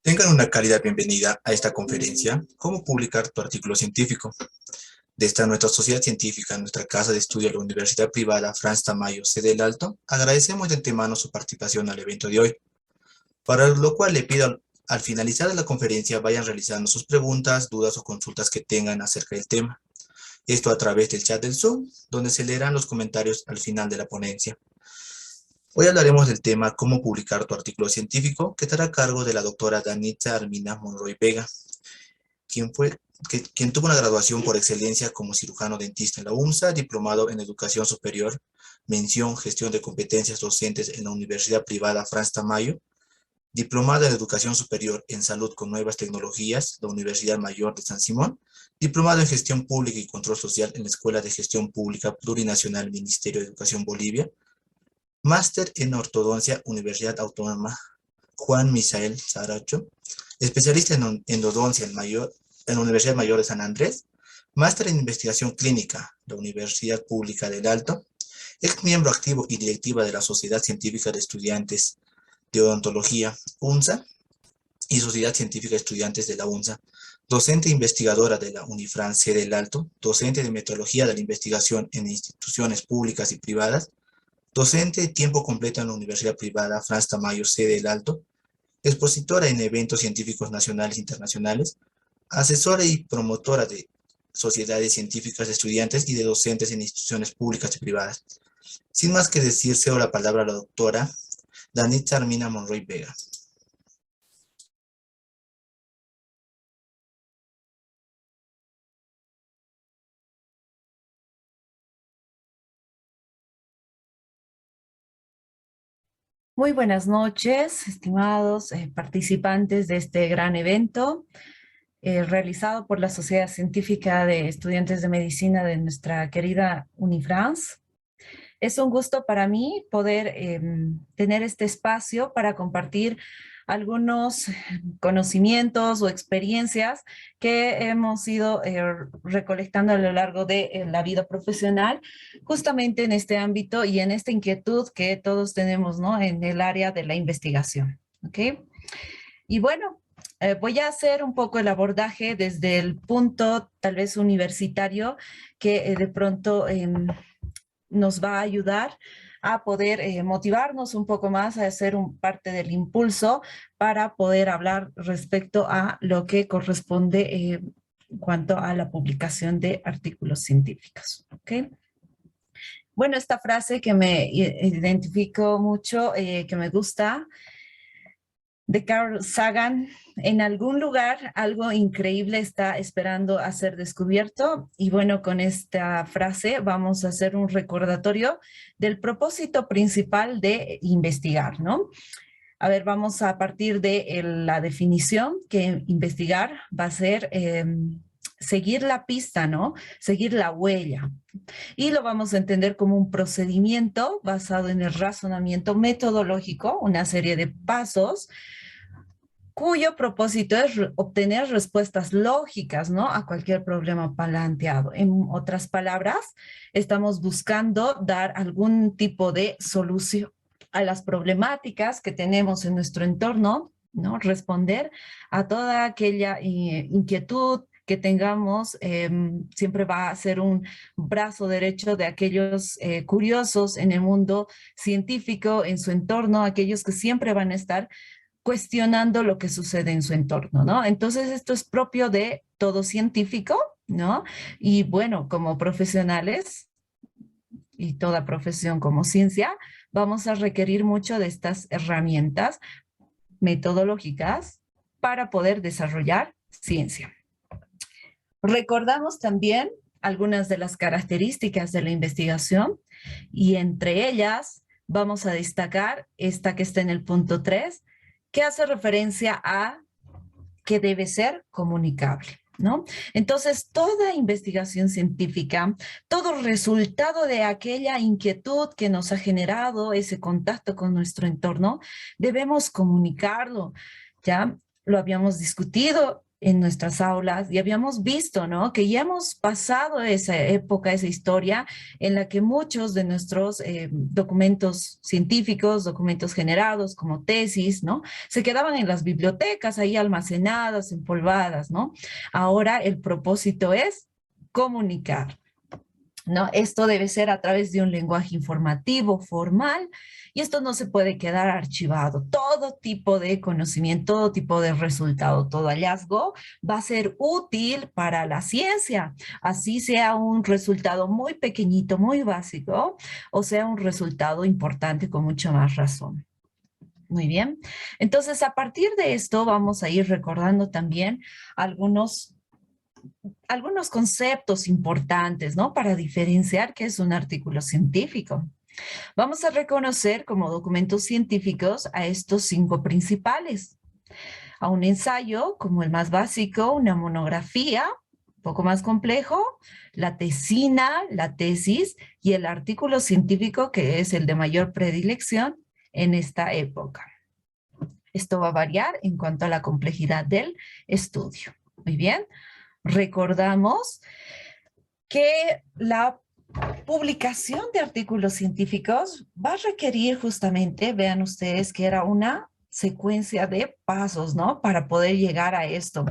Tengan una cálida bienvenida a esta conferencia, ¿Cómo publicar tu artículo científico? Desde nuestra sociedad científica, nuestra casa de estudio, la Universidad Privada Franz Tamayo, sede del Alto, agradecemos de antemano su participación al evento de hoy, para lo cual le pido al finalizar la conferencia vayan realizando sus preguntas, dudas o consultas que tengan acerca del tema. Esto a través del chat del Zoom, donde se leerán los comentarios al final de la ponencia. Hoy hablaremos del tema Cómo publicar tu artículo científico, que estará a cargo de la doctora Danitza Armina Monroy Vega, quien tuvo una graduación por excelencia como cirujano dentista en la UNSA, diplomado en educación superior, mención gestión de competencias docentes en la Universidad Privada Franz Tamayo, diplomada en educación superior en salud con nuevas tecnologías, la Universidad Mayor de San Simón, diplomado en gestión pública y control social en la Escuela de Gestión Pública Plurinacional Ministerio de Educación Bolivia, máster en ortodoncia Universidad Autónoma Juan Misael Saracho, especialista en endodoncia en la Universidad Mayor de San Andrés, máster en investigación clínica, la Universidad Pública del Alto, ex miembro activo y directiva de la Sociedad Científica de Estudiantes de Odontología, UNSA, y Sociedad Científica de Estudiantes de la UNSA, docente e investigadora de la Unifran sede del Alto, docente de metodología de la investigación en instituciones públicas y privadas, docente de tiempo completo en la Universidad Privada Franz Tamayo, sede del Alto, expositora en eventos científicos nacionales e internacionales, asesora y promotora de sociedades científicas de estudiantes y de docentes en instituciones públicas y privadas. Sin más que decir, cedo la palabra a la doctora Danitza Armina Monroy Vega. Muy buenas noches, estimados participantes de este gran evento realizado por la Sociedad Científica de Estudiantes de Medicina de nuestra querida Unifrance. Es un gusto para mí poder tener este espacio para compartir algunos conocimientos o experiencias que hemos ido recolectando a lo largo de la vida profesional, justamente en este ámbito y en esta inquietud que todos tenemos, ¿no? En el área de la investigación, ¿ok? Y bueno, voy a hacer un poco el abordaje desde el punto tal vez universitario que de pronto nos va a ayudar a poder motivarnos un poco más, a hacer parte del impulso para poder hablar respecto a lo que corresponde en cuanto a la publicación de artículos científicos. ¿Okay? Bueno, esta frase que me identifico mucho, que me gusta, de Carl Sagan: en algún lugar algo increíble está esperando a ser descubierto. Y bueno, con esta frase vamos a hacer un recordatorio del propósito principal de investigar, ¿no? A ver, vamos a partir de la definición, que investigar va a ser seguir la pista, ¿no? Seguir la huella. Y lo vamos a entender como un procedimiento basado en el razonamiento metodológico, una serie de pasos cuyo propósito es obtener respuestas lógicas, ¿no? A cualquier problema planteado. En otras palabras, estamos buscando dar algún tipo de solución a las problemáticas que tenemos en nuestro entorno, ¿no? Responder a toda aquella inquietud que tengamos, siempre va a ser un brazo derecho de aquellos curiosos en el mundo científico, en su entorno, aquellos que siempre van a estar cuestionando lo que sucede en su entorno, ¿no? Entonces, esto es propio de todo científico, ¿no? Y bueno, como profesionales y toda profesión como ciencia, vamos a requerir mucho de estas herramientas metodológicas para poder desarrollar ciencia. Recordamos también algunas de las características de la investigación y entre ellas vamos a destacar esta que está en el punto 3, que hace referencia a que debe ser comunicable, ¿no? Entonces, toda investigación científica, todo resultado de aquella inquietud que nos ha generado ese contacto con nuestro entorno, debemos comunicarlo, ¿ya? Lo habíamos discutido en nuestras aulas y habíamos visto, ¿no? Que ya hemos pasado esa época, esa historia en la que muchos de nuestros documentos científicos, documentos generados como tesis, ¿no? Se quedaban en las bibliotecas ahí almacenadas, empolvadas, ¿no? Ahora el propósito es comunicar, ¿no? Esto debe ser a través de un lenguaje informativo, formal, y esto no se puede quedar archivado. Todo tipo de conocimiento, todo tipo de resultado, todo hallazgo va a ser útil para la ciencia, así sea un resultado muy pequeñito, muy básico, o sea un resultado importante con mucha más razón. Muy bien. Entonces, a partir de esto, vamos a ir recordando también algunos conceptos importantes, ¿no? Para diferenciar qué es un artículo científico. Vamos a reconocer como documentos científicos a estos 5 principales. A un ensayo, como el más básico, una monografía, un poco más complejo, la tesina, la tesis y el artículo científico, que es el de mayor predilección en esta época. Esto va a variar en cuanto a la complejidad del estudio. Muy bien. Recordamos que la publicación de artículos científicos va a requerir justamente, vean ustedes que era una secuencia de pasos, ¿no? Para poder llegar a esto.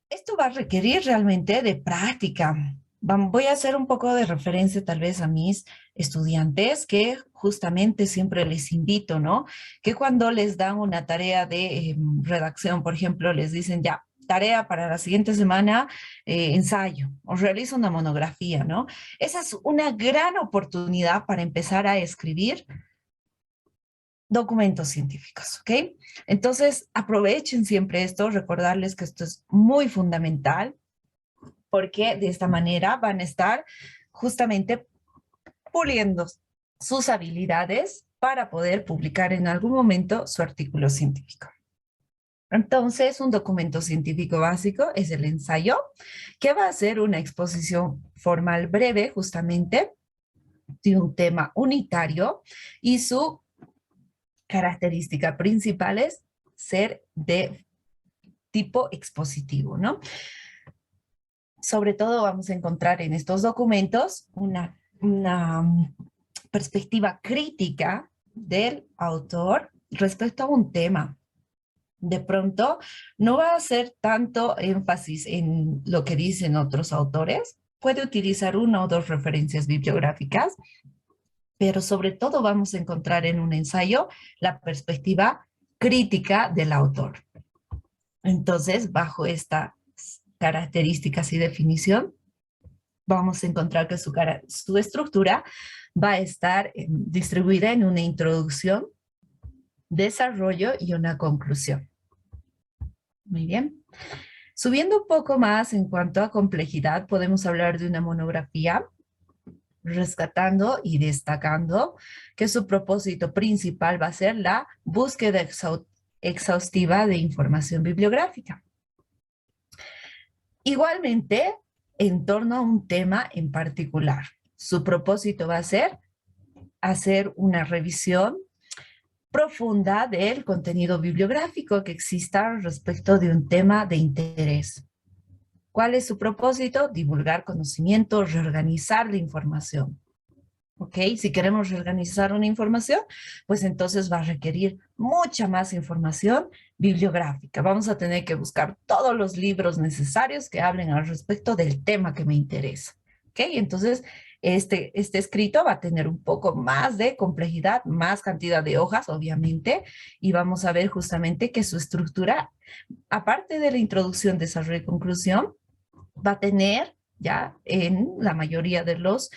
Esto va a requerir realmente de práctica. Voy a hacer un poco de referencia tal vez a mis estudiantes que justamente siempre les invito, ¿no? Que cuando les dan una tarea de redacción, por ejemplo, les dicen ya, tarea para la siguiente semana, ensayo, o realiza una monografía, ¿no? Esa es una gran oportunidad para empezar a escribir documentos científicos, ¿ok? Entonces, aprovechen siempre esto, recordarles que esto es muy fundamental, porque de esta manera van a estar justamente puliendo sus habilidades para poder publicar en algún momento su artículo científico. Entonces, un documento científico básico es el ensayo, que va a ser una exposición formal breve justamente de un tema unitario y su característica principal es ser de tipo expositivo, ¿no? Sobre todo vamos a encontrar en estos documentos una perspectiva crítica del autor respecto a un tema. De pronto, no va a hacer tanto énfasis en lo que dicen otros autores, puede utilizar una o dos referencias bibliográficas, pero sobre todo vamos a encontrar en un ensayo la perspectiva crítica del autor. Entonces, bajo estas características y definición, vamos a encontrar que su estructura va a estar distribuida en una introducción, desarrollo y una conclusión. Muy bien. Subiendo un poco más en cuanto a complejidad, podemos hablar de una monografía, rescatando y destacando que su propósito principal va a ser la búsqueda exhaustiva de información bibliográfica. Igualmente, en torno a un tema en particular. Su propósito va a ser hacer una revisión profunda del contenido bibliográfico que exista respecto de un tema de interés. ¿Cuál es su propósito? Divulgar conocimiento, reorganizar la información. ¿Ok? Si queremos reorganizar una información, pues entonces va a requerir mucha más información bibliográfica. Vamos a tener que buscar todos los libros necesarios que hablen al respecto del tema que me interesa. ¿Ok? Entonces, este escrito va a tener un poco más de complejidad, más cantidad de hojas, obviamente, y vamos a ver justamente que su estructura, aparte de la introducción, desarrollo y conclusión, va a tener ya en la mayoría de los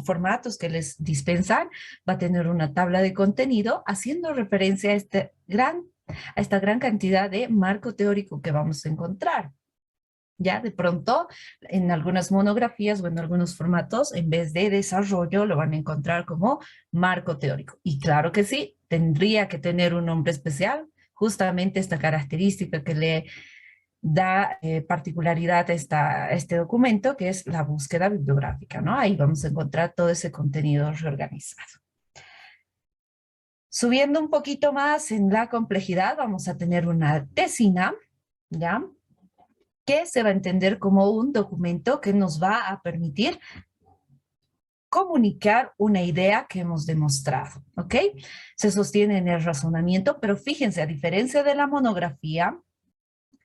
formatos que les dispensan, va a tener una tabla de contenido haciendo referencia a esta gran cantidad de marco teórico que vamos a encontrar. Ya de pronto, en algunas monografías o en algunos formatos, en vez de desarrollo, lo van a encontrar como marco teórico. Y claro que sí, tendría que tener un nombre especial, justamente esta característica que le da particularidad a este documento, que es la búsqueda bibliográfica, ¿no? Ahí vamos a encontrar todo ese contenido reorganizado. Subiendo un poquito más en la complejidad, vamos a tener una tesina, ¿ya? Que se va a entender como un documento que nos va a permitir comunicar una idea que hemos demostrado, ¿ok? Se sostiene en el razonamiento, pero fíjense, a diferencia de la monografía,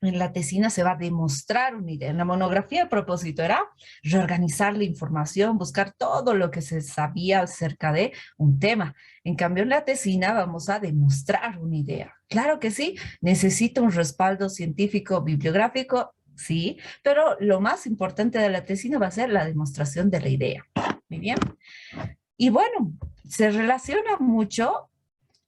en la tesina se va a demostrar una idea. En la monografía el propósito era reorganizar la información, buscar todo lo que se sabía acerca de un tema. En cambio, en la tesina vamos a demostrar una idea. Claro que sí, necesita un respaldo científico, bibliográfico, sí, pero lo más importante de la tesina va a ser la demostración de la idea. Muy bien. Y bueno, se relaciona mucho,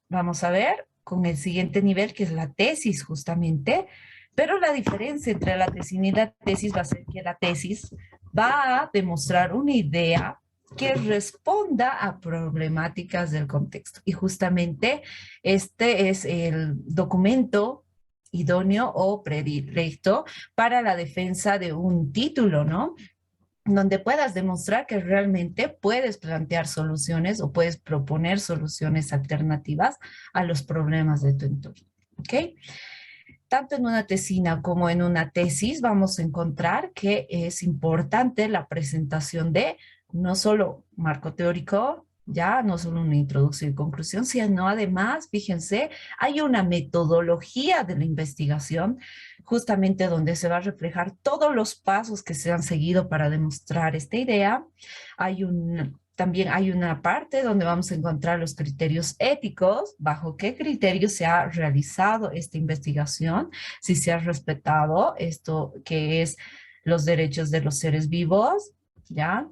vamos a ver, con el siguiente nivel, que es la tesis, justamente. Pero la diferencia entre la tesina y la tesis va a ser que la tesis va a demostrar una idea que responda a problemáticas del contexto. Y justamente este es el documento idóneo o predilecto para la defensa de un título, ¿no? Donde puedas demostrar que realmente puedes plantear soluciones o puedes proponer soluciones alternativas a los problemas de tu entorno. ¿Ok? Tanto en una tesina como en una tesis vamos a encontrar que es importante la presentación de no solo marco teórico, ya no solo una introducción y conclusión, sino además, fíjense, hay una metodología de la investigación justamente donde se va a reflejar todos los pasos que se han seguido para demostrar esta idea. También hay una parte donde vamos a encontrar los criterios éticos, bajo qué criterios se ha realizado esta investigación, si se ha respetado esto que es los derechos de los seres vivos, ¿ya?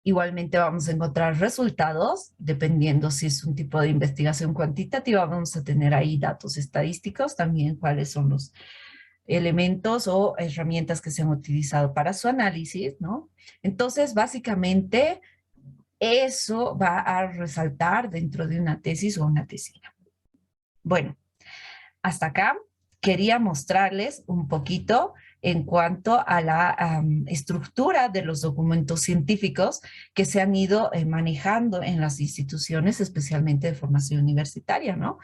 Igualmente vamos a encontrar resultados, dependiendo si es un tipo de investigación cuantitativa, vamos a tener ahí datos estadísticos, también cuáles son los elementos o herramientas que se han utilizado para su análisis, ¿no? Entonces, básicamente, eso va a resaltar dentro de una tesis o una tesina. Bueno, hasta acá quería mostrarles un poquito en cuanto a la estructura de los documentos científicos que se han ido manejando en las instituciones, especialmente de formación universitaria, ¿no?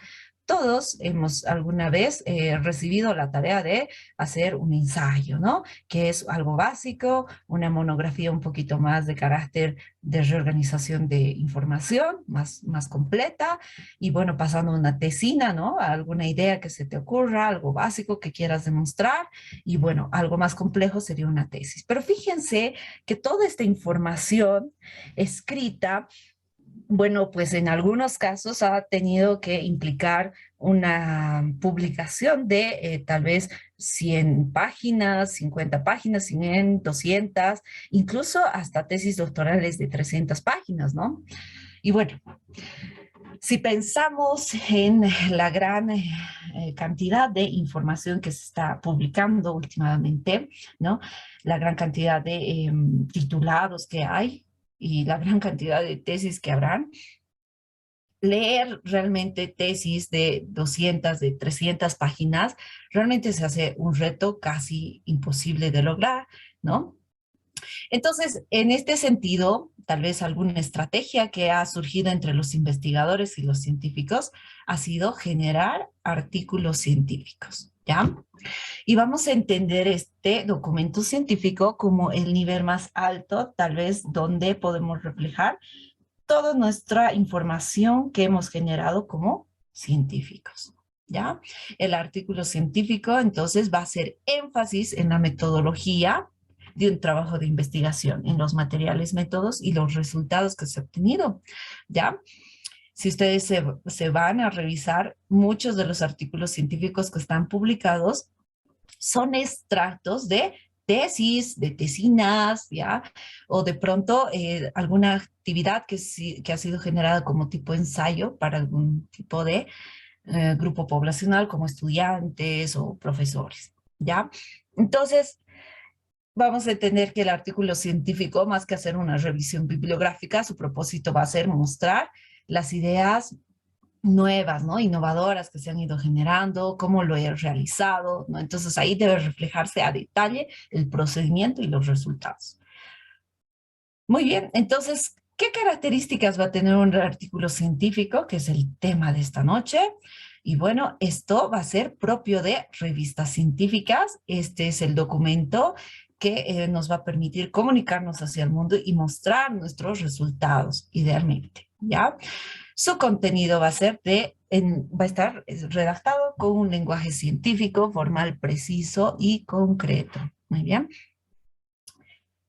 Todos hemos alguna vez recibido la tarea de hacer un ensayo, ¿no? Que es algo básico, una monografía un poquito más de carácter de reorganización de información, más completa, y bueno, pasando una tesina, ¿no? Alguna idea que se te ocurra, algo básico que quieras demostrar, y bueno, algo más complejo sería una tesis. Pero fíjense que toda esta información escrita, bueno, pues en algunos casos ha tenido que implicar una publicación de tal vez 100 páginas, 50 páginas, 100, 200, incluso hasta tesis doctorales de 300 páginas, ¿no? Y bueno, si pensamos en la gran cantidad de información que se está publicando últimamente, ¿no? La gran cantidad de titulados que hay y la gran cantidad de tesis que habrán, leer realmente tesis de 200, de 300 páginas, realmente se hace un reto casi imposible de lograr, ¿no? Entonces, en este sentido, tal vez alguna estrategia que ha surgido entre los investigadores y los científicos ha sido generar artículos científicos, ¿ya? Y vamos a entender este documento científico como el nivel más alto, tal vez donde podemos reflejar toda nuestra información que hemos generado como científicos, ¿ya? El artículo científico, entonces, va a hacer énfasis en la metodología de un trabajo de investigación, en los materiales, métodos y los resultados que se han obtenido, ¿ya? Si ustedes se van a revisar, muchos de los artículos científicos que están publicados son extractos de tesis, de tesinas, ¿ya? O de pronto alguna actividad que ha sido generada como tipo ensayo para algún tipo de grupo poblacional, como estudiantes o profesores, ¿ya? Entonces, vamos a entender que el artículo científico, más que hacer una revisión bibliográfica, su propósito va a ser mostrar las ideas nuevas, ¿no? Innovadoras que se han ido generando, cómo lo he realizado, ¿no? Entonces ahí debe reflejarse a detalle el procedimiento y los resultados. Muy bien, entonces ¿Qué características va a tener un artículo científico, que es el tema de esta noche? Y bueno, esto va a ser propio de revistas científicas. Este es el documento que nos va a permitir comunicarnos hacia el mundo y mostrar nuestros resultados, idealmente, ¿ya? Su contenido va a ser va a estar redactado con un lenguaje científico, formal, preciso y concreto. Muy bien.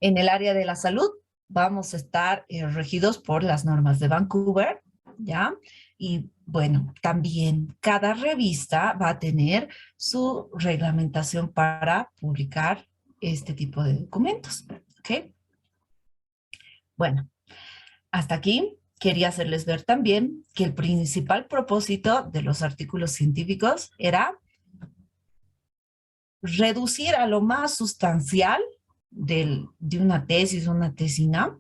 En el área de la salud vamos a estar regidos por las normas de Vancouver, ¿ya? Y bueno, también cada revista va a tener su reglamentación para publicar este tipo de documentos, ¿ok? Bueno, hasta aquí quería hacerles ver también que el principal propósito de los artículos científicos era reducir a lo más sustancial de una tesis o una tesina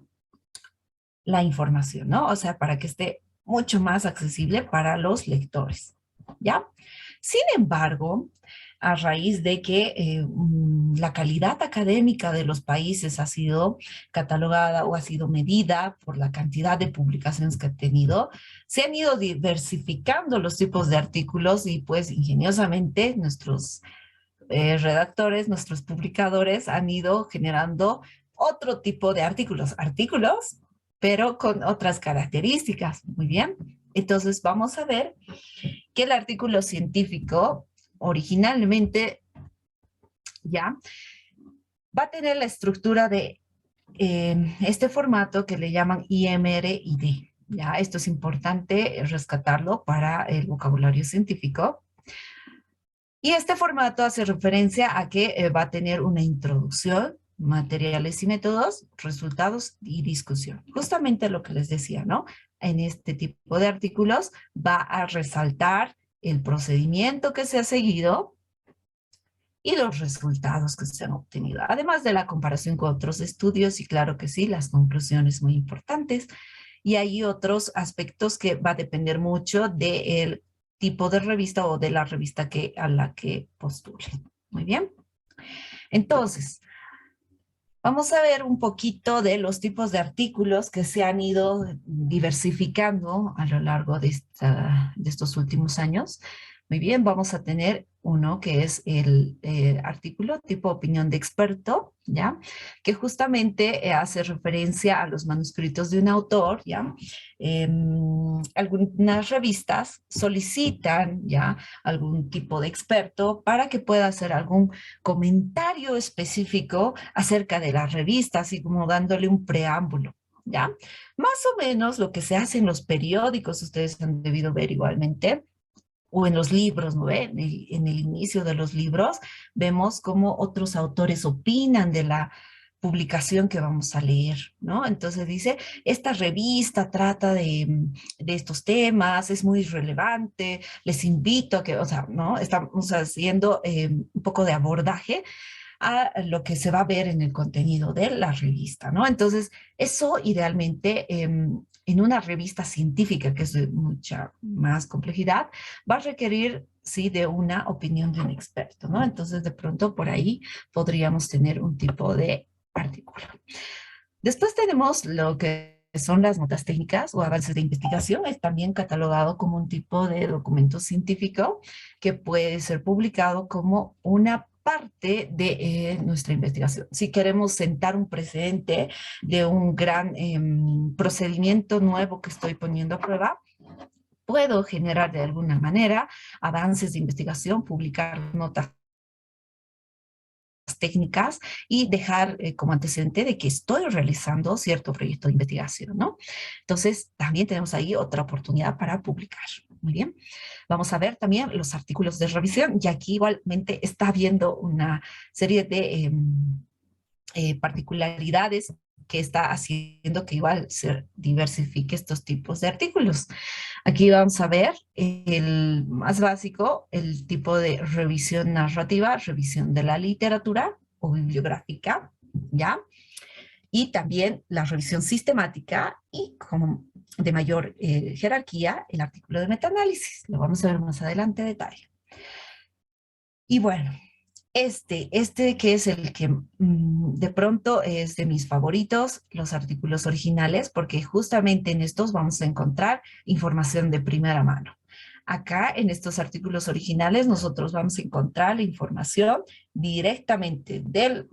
la información, ¿no? O sea, para que esté mucho más accesible para los lectores, ¿ya? Sin embargo, a raíz de que la calidad académica de los países ha sido catalogada o ha sido medida por la cantidad de publicaciones que ha tenido, se han ido diversificando los tipos de artículos y pues ingeniosamente nuestros redactores, nuestros publicadores han ido generando otro tipo de artículos, pero con otras características. Muy bien. Entonces vamos a ver que el artículo científico originalmente ya va a tener la estructura de este formato que le llaman IMR-ID. Ya, esto es importante rescatarlo para el vocabulario científico. Y este formato hace referencia a que va a tener una introducción, materiales y métodos, resultados y discusión. Justamente lo que les decía, ¿no? En este tipo de artículos va a resaltar el procedimiento que se ha seguido y los resultados que se han obtenido, además de la comparación con otros estudios y claro que sí, las conclusiones muy importantes. Y hay otros aspectos que va a depender mucho del tipo de revista o de la revista a la que postulen. Muy bien. Entonces, vamos a ver un poquito de los tipos de artículos que se han ido diversificando a lo largo de estos últimos años. Muy bien, vamos a tener uno que es el artículo tipo opinión de experto, ¿ya? Que justamente hace referencia a los manuscritos de un autor, ¿ya? Algunas revistas solicitan, ¿ya? Algún tipo de experto para que pueda hacer algún comentario específico acerca de la revista, así como dándole un preámbulo, ¿ya? Más o menos lo que se hace en los periódicos, ustedes han debido ver igualmente, o en los libros, ¿no ve? En el inicio de los libros vemos cómo otros autores opinan de la publicación que vamos a leer, ¿no? Entonces dice, esta revista trata de estos temas, es muy relevante, les invito a que, o sea, ¿no? Estamos haciendo un poco de abordaje a lo que se va a ver en el contenido de la revista, ¿no? Entonces, eso idealmente en una revista científica, que es de mucha más complejidad, va a requerir, sí, de una opinión de un experto, ¿no? Entonces, de pronto, por ahí podríamos tener un tipo de artículo. Después tenemos lo que son las notas técnicas o avances de investigación, es también catalogado como un tipo de documento científico que puede ser publicado como una parte de nuestra investigación. Si queremos sentar un precedente de un gran procedimiento nuevo que estoy poniendo a prueba, puedo generar de alguna manera avances de investigación, publicar notas técnicas y dejar como antecedente de que estoy realizando cierto proyecto de investigación, ¿no? Entonces, también tenemos ahí otra oportunidad para publicar. Muy bien. Vamos a ver también los artículos de revisión y aquí igualmente está habiendo una serie de particularidades que está haciendo que igual se diversifique estos tipos de artículos. Aquí vamos a ver el más básico, el tipo de revisión narrativa, revisión de la literatura o bibliográfica, ¿ya? Y también la revisión sistemática y como de mayor jerarquía, el artículo de metaanálisis. Lo vamos a ver más adelante en detalle. Y bueno, Este que es el que de pronto es de mis favoritos, los artículos originales, porque justamente en estos vamos a encontrar información de primera mano. Acá en estos artículos originales nosotros vamos a encontrar la información directamente del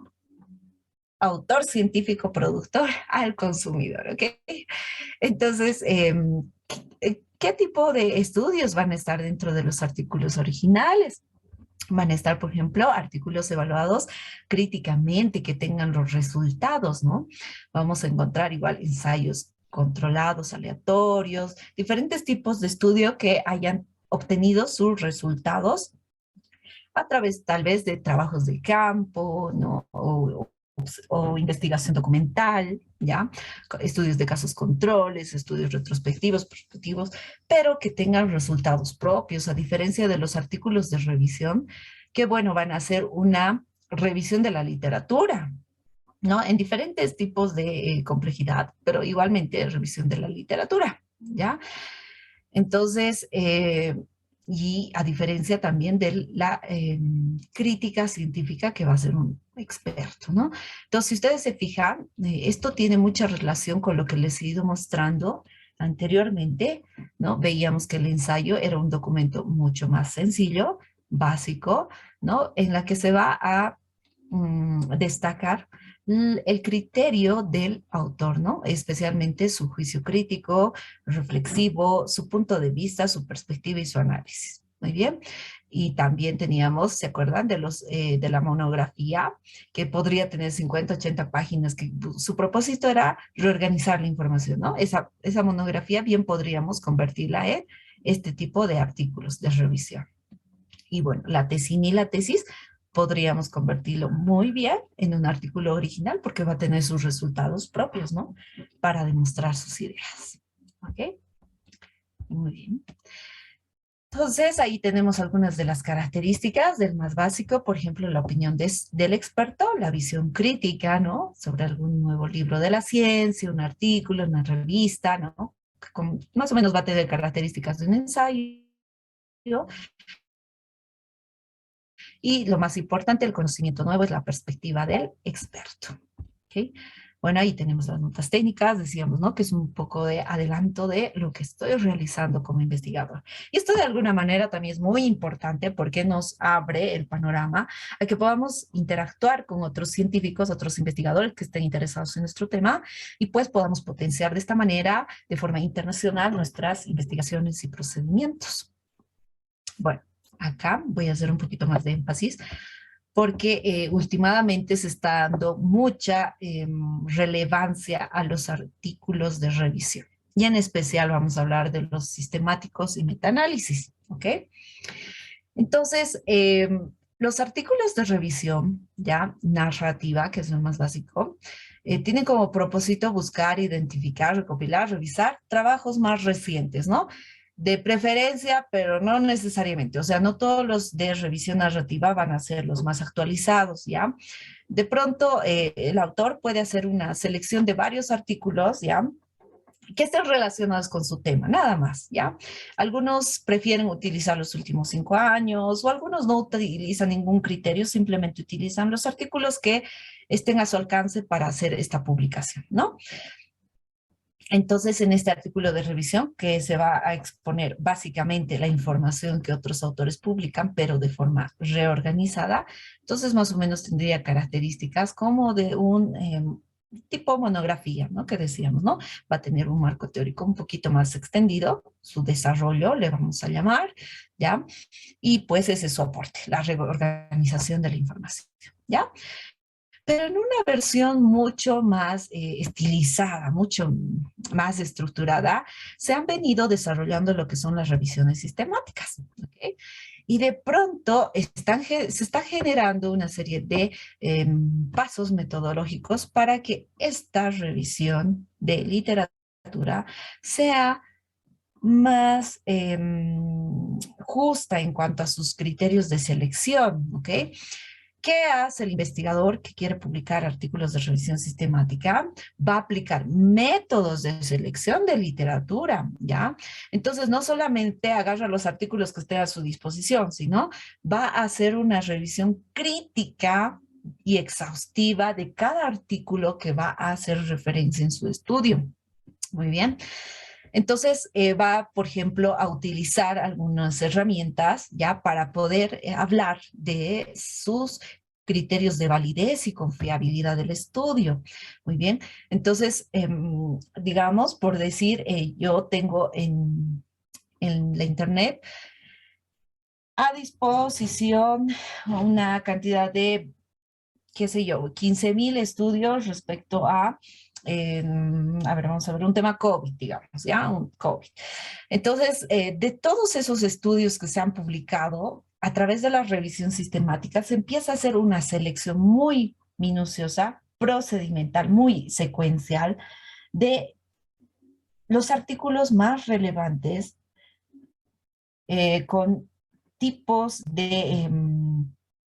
autor científico productor al consumidor, ¿ok? Entonces, ¿qué tipo de estudios van a estar dentro de los artículos originales? Van a estar, por ejemplo, artículos evaluados críticamente que tengan los resultados, ¿no? Vamos a encontrar igual ensayos controlados, aleatorios, diferentes tipos de estudio que hayan obtenido sus resultados a través tal vez de trabajos de campo, ¿no? O investigación documental, ¿ya? Estudios de casos controles, estudios retrospectivos, prospectivos, pero que tengan resultados propios, a diferencia de los artículos de revisión, que, bueno, van a hacer una revisión de la literatura, ¿no? En diferentes tipos de complejidad, pero igualmente revisión de la literatura, ¿ya? Entonces, y a diferencia también de la crítica científica que va a ser un experto, ¿no? Entonces, si ustedes se fijan, esto tiene mucha relación con lo que les he ido mostrando anteriormente, ¿no? Veíamos que el ensayo era un documento mucho más sencillo, básico, ¿no? En la que se va a destacar el criterio del autor, ¿no? Especialmente su juicio crítico, reflexivo, su punto de vista, su perspectiva y su análisis. Muy bien. Y también teníamos, ¿se acuerdan de la monografía? Que podría tener 50, 80 páginas, que su propósito era reorganizar la información, ¿no? Esa monografía bien podríamos convertirla en este tipo de artículos de revisión. Y bueno, la tesina y la tesis podríamos convertirlo muy bien en un artículo original porque va a tener sus resultados propios, ¿no? Para demostrar sus ideas. ¿Ok? Muy bien. Entonces, ahí tenemos algunas de las características del más básico, por ejemplo, la opinión del experto, la visión crítica, ¿no? Sobre algún nuevo libro de la ciencia, un artículo, una revista, ¿no? Más o menos va a tener características de un ensayo. Y lo más importante, el conocimiento nuevo es la perspectiva del experto. ¿Okay? Bueno, ahí tenemos las notas técnicas, decíamos, ¿no? Que es un poco de adelanto de lo que estoy realizando como investigador. Y esto de alguna manera también es muy importante porque nos abre el panorama a que podamos interactuar con otros científicos, otros investigadores que estén interesados en nuestro tema y pues podamos potenciar de esta manera, de forma internacional, nuestras investigaciones y procedimientos. Bueno, acá voy a hacer un poquito más de énfasis porque últimamente se está dando mucha relevancia a los artículos de revisión. Y en especial vamos a hablar de los sistemáticos y metaanálisis, ¿ok? Entonces, los artículos de revisión, ya narrativa, que es lo más básico, tienen como propósito buscar, identificar, recopilar, revisar trabajos más recientes, ¿no? De preferencia, pero no necesariamente. O sea, no todos los de revisión narrativa van a ser los más actualizados, ¿ya? De pronto, el autor puede hacer una selección de varios artículos, ¿ya? Que estén relacionados con su tema, nada más, ¿ya? Algunos prefieren utilizar los últimos 5 años o algunos no utilizan ningún criterio, simplemente utilizan los artículos que estén a su alcance para hacer esta publicación, ¿no? Entonces, en este artículo de revisión, que se va a exponer básicamente la información que otros autores publican, pero de forma reorganizada, entonces más o menos tendría características como de un tipo monografía, ¿no? Que decíamos, ¿no? Va a tener un marco teórico un poquito más extendido, su desarrollo le vamos a llamar, ¿ya? Y pues ese es su aporte, la reorganización de la información, ¿ya? Pero en una versión mucho más estilizada, mucho más estructurada, se han venido desarrollando lo que son las revisiones sistemáticas. ¿Okay? Y de pronto se está generando una serie de pasos metodológicos para que esta revisión de literatura sea más justa en cuanto a sus criterios de selección, ¿ok? ¿Qué hace el investigador que quiere publicar artículos de revisión sistemática? Va a aplicar métodos de selección de literatura, ¿ya? Entonces, no solamente agarra los artículos que esté a su disposición, sino va a hacer una revisión crítica y exhaustiva de cada artículo que va a hacer referencia en su estudio. Muy bien. Entonces, va, por ejemplo, a utilizar algunas herramientas ya para poder hablar de sus criterios de validez y confiabilidad del estudio. Muy bien. Entonces, digamos, por decir, yo tengo en la Internet a disposición una cantidad de, qué sé yo, 15,000 estudios respecto a ver, vamos a ver, un tema COVID, digamos, ¿ya? Un COVID. Entonces, de todos esos estudios que se han publicado, a través de la revisión sistemática, se empieza a hacer una selección muy minuciosa, procedimental, muy secuencial, de los artículos más relevantes con tipos de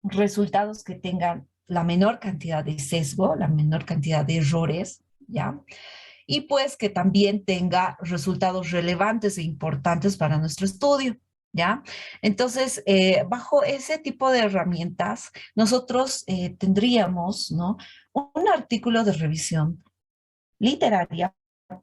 resultados que tengan la menor cantidad de sesgo, la menor cantidad de errores, ¿ya? Y pues que también tenga resultados relevantes e importantes para nuestro estudio, ¿ya? Entonces, bajo ese tipo de herramientas, nosotros tendríamos, ¿no? Un artículo de revisión literaria,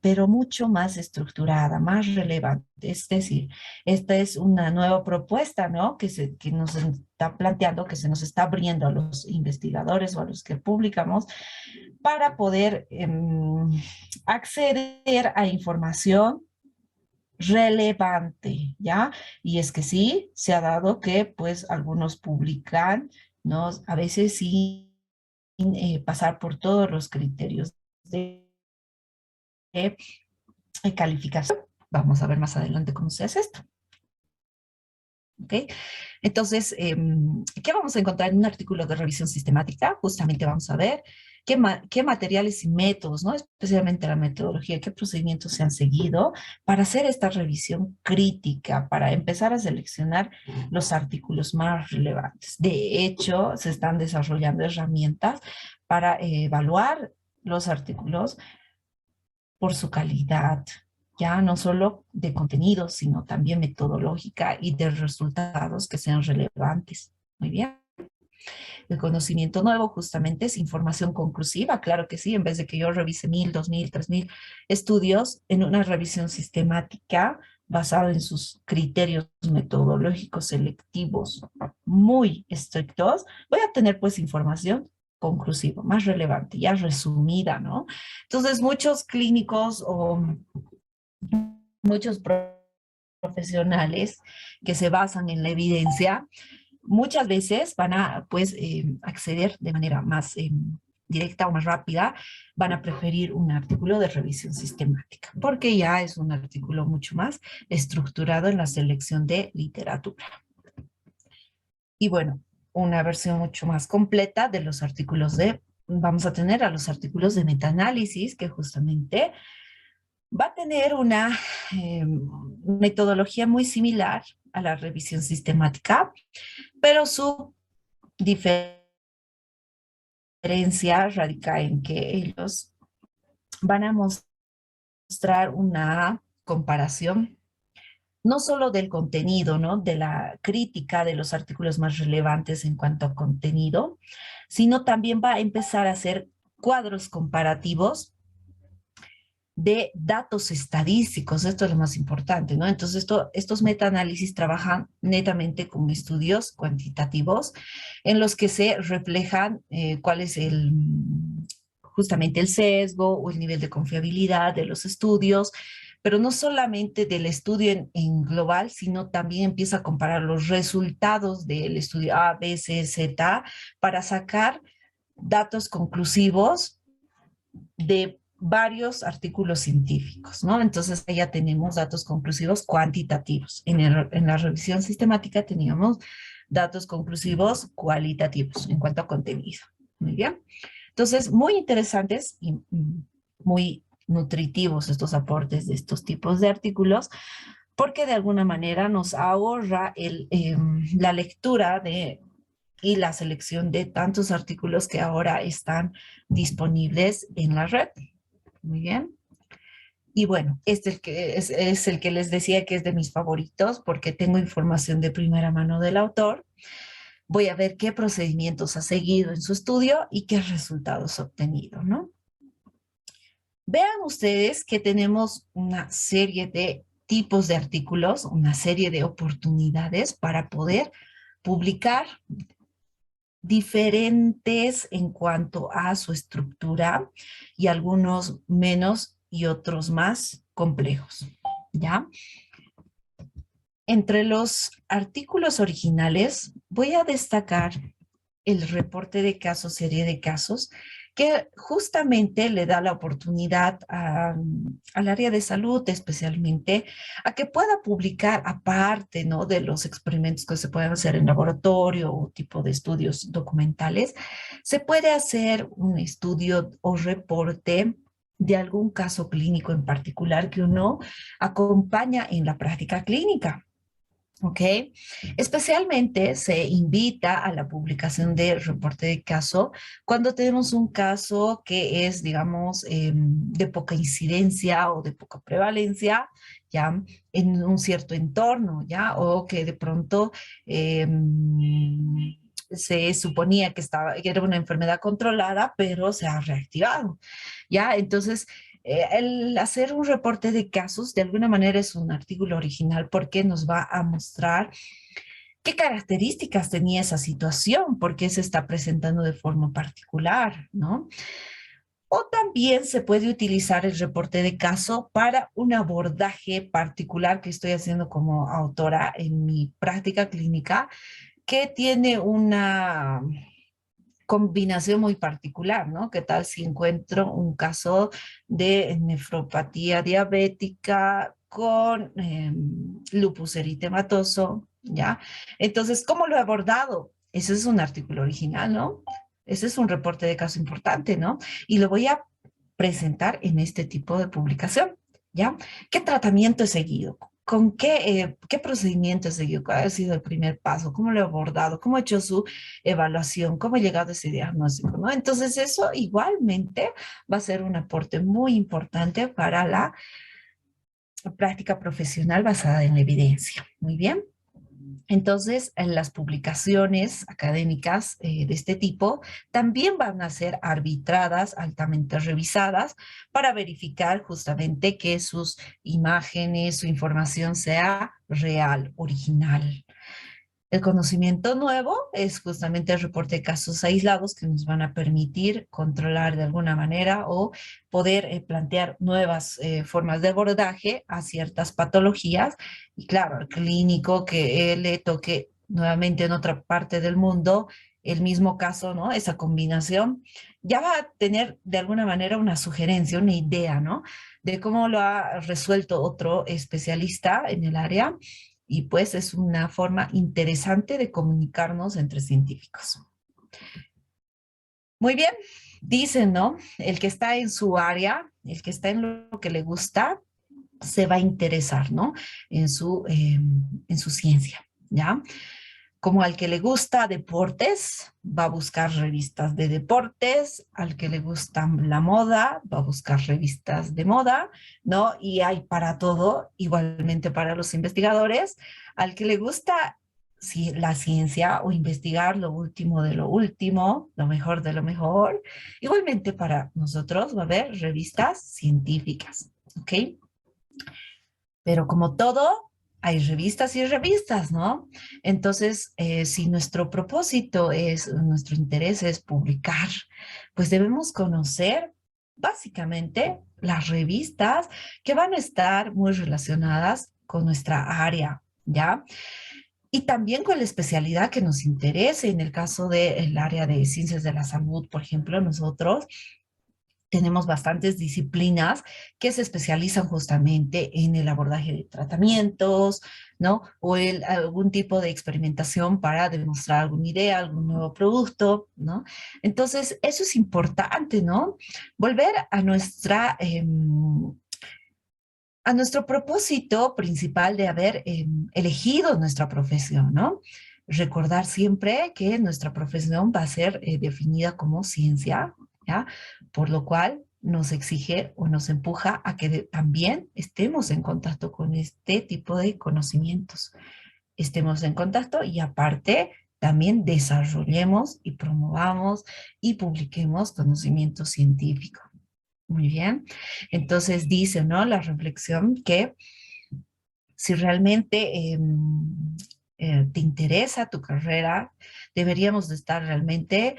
pero mucho más estructurada, más relevante. Es decir, esta es una nueva propuesta, ¿no? Que nos está planteando, que se nos está abriendo a los investigadores o a los que publicamos para poder acceder a información relevante, ¿ya? Y es que sí, se ha dado que pues algunos publican, ¿no? A veces sin pasar por todos los criterios de calificación. Vamos a ver más adelante cómo se hace esto. ¿Ok? Entonces, ¿qué vamos a encontrar en un artículo de revisión sistemática? Justamente vamos a ver qué materiales y métodos, ¿no? Especialmente la metodología, qué procedimientos se han seguido para hacer esta revisión crítica, para empezar a seleccionar los artículos más relevantes. De hecho, se están desarrollando herramientas para evaluar los artículos por su calidad, ya no solo de contenido, sino también metodológica y de resultados que sean relevantes. Muy bien. El conocimiento nuevo justamente es información conclusiva, claro que sí, en vez de que yo revise 1,000, 2,000, 3,000 estudios en una revisión sistemática basada en sus criterios metodológicos selectivos muy estrictos, voy a tener pues información conclusiva, más relevante, ya resumida, ¿no? Entonces, muchos clínicos o muchos profesionales que se basan en la evidencia, muchas veces van a pues acceder de manera más directa o más rápida, van a preferir un artículo de revisión sistemática, porque ya es un artículo mucho más estructurado en la selección de literatura. Y bueno, una versión mucho más completa de los artículos vamos a tener a los artículos de metaanálisis, que justamente va a tener una metodología muy similar a la revisión sistemática, pero su diferencia radica en que ellos van a mostrar una comparación no solo del contenido, ¿no? De la crítica de los artículos más relevantes en cuanto a contenido, sino también va a empezar a hacer cuadros comparativos de datos estadísticos. Esto es lo más importante, ¿no? Entonces, estos metaanálisis trabajan netamente con estudios cuantitativos en los que se reflejan cuál es justamente el sesgo o el nivel de confiabilidad de los estudios, pero no solamente del estudio en global, sino también empieza a comparar los resultados del estudio A, B, C, Z, para sacar datos conclusivos de varios artículos científicos, ¿no? Entonces ya tenemos datos conclusivos cuantitativos. En la revisión sistemática teníamos datos conclusivos cualitativos en cuanto a contenido. Muy bien. Entonces, muy interesantes y muy nutritivos estos aportes de estos tipos de artículos, porque de alguna manera nos ahorra la lectura de y la selección de tantos artículos que ahora están disponibles en la red. Muy bien. Y bueno, es el que les decía que es de mis favoritos porque tengo información de primera mano del autor. Voy a ver qué procedimientos ha seguido en su estudio y qué resultados ha obtenido, ¿no? Vean ustedes que tenemos una serie de tipos de artículos, una serie de oportunidades para poder publicar diferentes en cuanto a su estructura y algunos menos y otros más complejos, ¿ya? Entre los artículos originales voy a destacar el reporte de casos, serie de casos, que justamente le da la oportunidad al área de salud, especialmente, a que pueda publicar aparte, ¿no?, de los experimentos que se pueden hacer en laboratorio o tipo de estudios documentales, se puede hacer un estudio o reporte de algún caso clínico en particular que uno acompaña en la práctica clínica. ¿Ok? Especialmente se invita a la publicación de reporte de caso cuando tenemos un caso que es, digamos, de poca incidencia o de poca prevalencia, ya, en un cierto entorno, ya, o que de pronto se suponía que era una enfermedad controlada, pero se ha reactivado, ya. Entonces, el hacer un reporte de casos de alguna manera es un artículo original porque nos va a mostrar qué características tenía esa situación, por qué se está presentando de forma particular, ¿no? O también se puede utilizar el reporte de caso para un abordaje particular que estoy haciendo como autora en mi práctica clínica, que tiene una combinación muy particular, ¿no? ¿Qué tal si encuentro un caso de nefropatía diabética con lupus eritematoso, ¿ya? Entonces, ¿cómo lo he abordado? Ese es un artículo original, ¿no? Ese es un reporte de caso importante, ¿no? Y lo voy a presentar en este tipo de publicación, ¿ya? ¿Qué tratamiento he seguido? ¿Con qué procedimiento he seguido? ¿Cuál ha sido el primer paso? ¿Cómo lo he abordado? ¿Cómo he hecho su evaluación? ¿Cómo he llegado a ese diagnóstico? ¿No? Entonces eso igualmente va a ser un aporte muy importante para la práctica profesional basada en la evidencia. Muy bien. Entonces, en las publicaciones académicas de este tipo también van a ser arbitradas, altamente revisadas, para verificar justamente que sus imágenes, su información sea real, original. El conocimiento nuevo es justamente el reporte de casos aislados que nos van a permitir controlar de alguna manera o poder plantear nuevas formas de abordaje a ciertas patologías. Y claro, al clínico que le toque nuevamente en otra parte del mundo el mismo caso, ¿no? Esa combinación, ya va a tener de alguna manera una sugerencia, una idea, ¿no? De cómo lo ha resuelto otro especialista en el área, y pues es una forma interesante de comunicarnos entre científicos. Muy bien, dicen, ¿no? El que está en su área, el que está en lo que le gusta, se va a interesar, ¿no? En su ciencia, ¿ya? Como al que le gusta deportes, va a buscar revistas de deportes, al que le gusta la moda, va a buscar revistas de moda, ¿no? Y hay para todo, igualmente para los investigadores, al que le gusta la ciencia o investigar lo último de lo último, lo mejor de lo mejor, igualmente para nosotros va a haber revistas científicas, ¿ok? Pero como todo, hay revistas y revistas, ¿no? Entonces, si nuestro propósito es, nuestro interés es publicar, pues debemos conocer básicamente las revistas que van a estar muy relacionadas con nuestra área, ¿ya? Y también con la especialidad que nos interese. En el caso del área de ciencias de la salud, por ejemplo, nosotros tenemos bastantes disciplinas que se especializan justamente en el abordaje de tratamientos, ¿no? O algún tipo de experimentación para demostrar alguna idea, algún nuevo producto, ¿no? Entonces, eso es importante, ¿no? Volver a nuestro propósito principal de haber elegido nuestra profesión, ¿no? recordar siempre que nuestra profesión va a ser definida como ciencia, ¿ya? Por lo cual nos exige o nos empuja a que también estemos en contacto con este tipo de conocimientos. Estemos en contacto y aparte también desarrollemos y promovamos y publiquemos conocimiento científico. Muy bien. Entonces dice, ¿no? La reflexión que si realmente te interesa tu carrera, deberíamos de estar realmente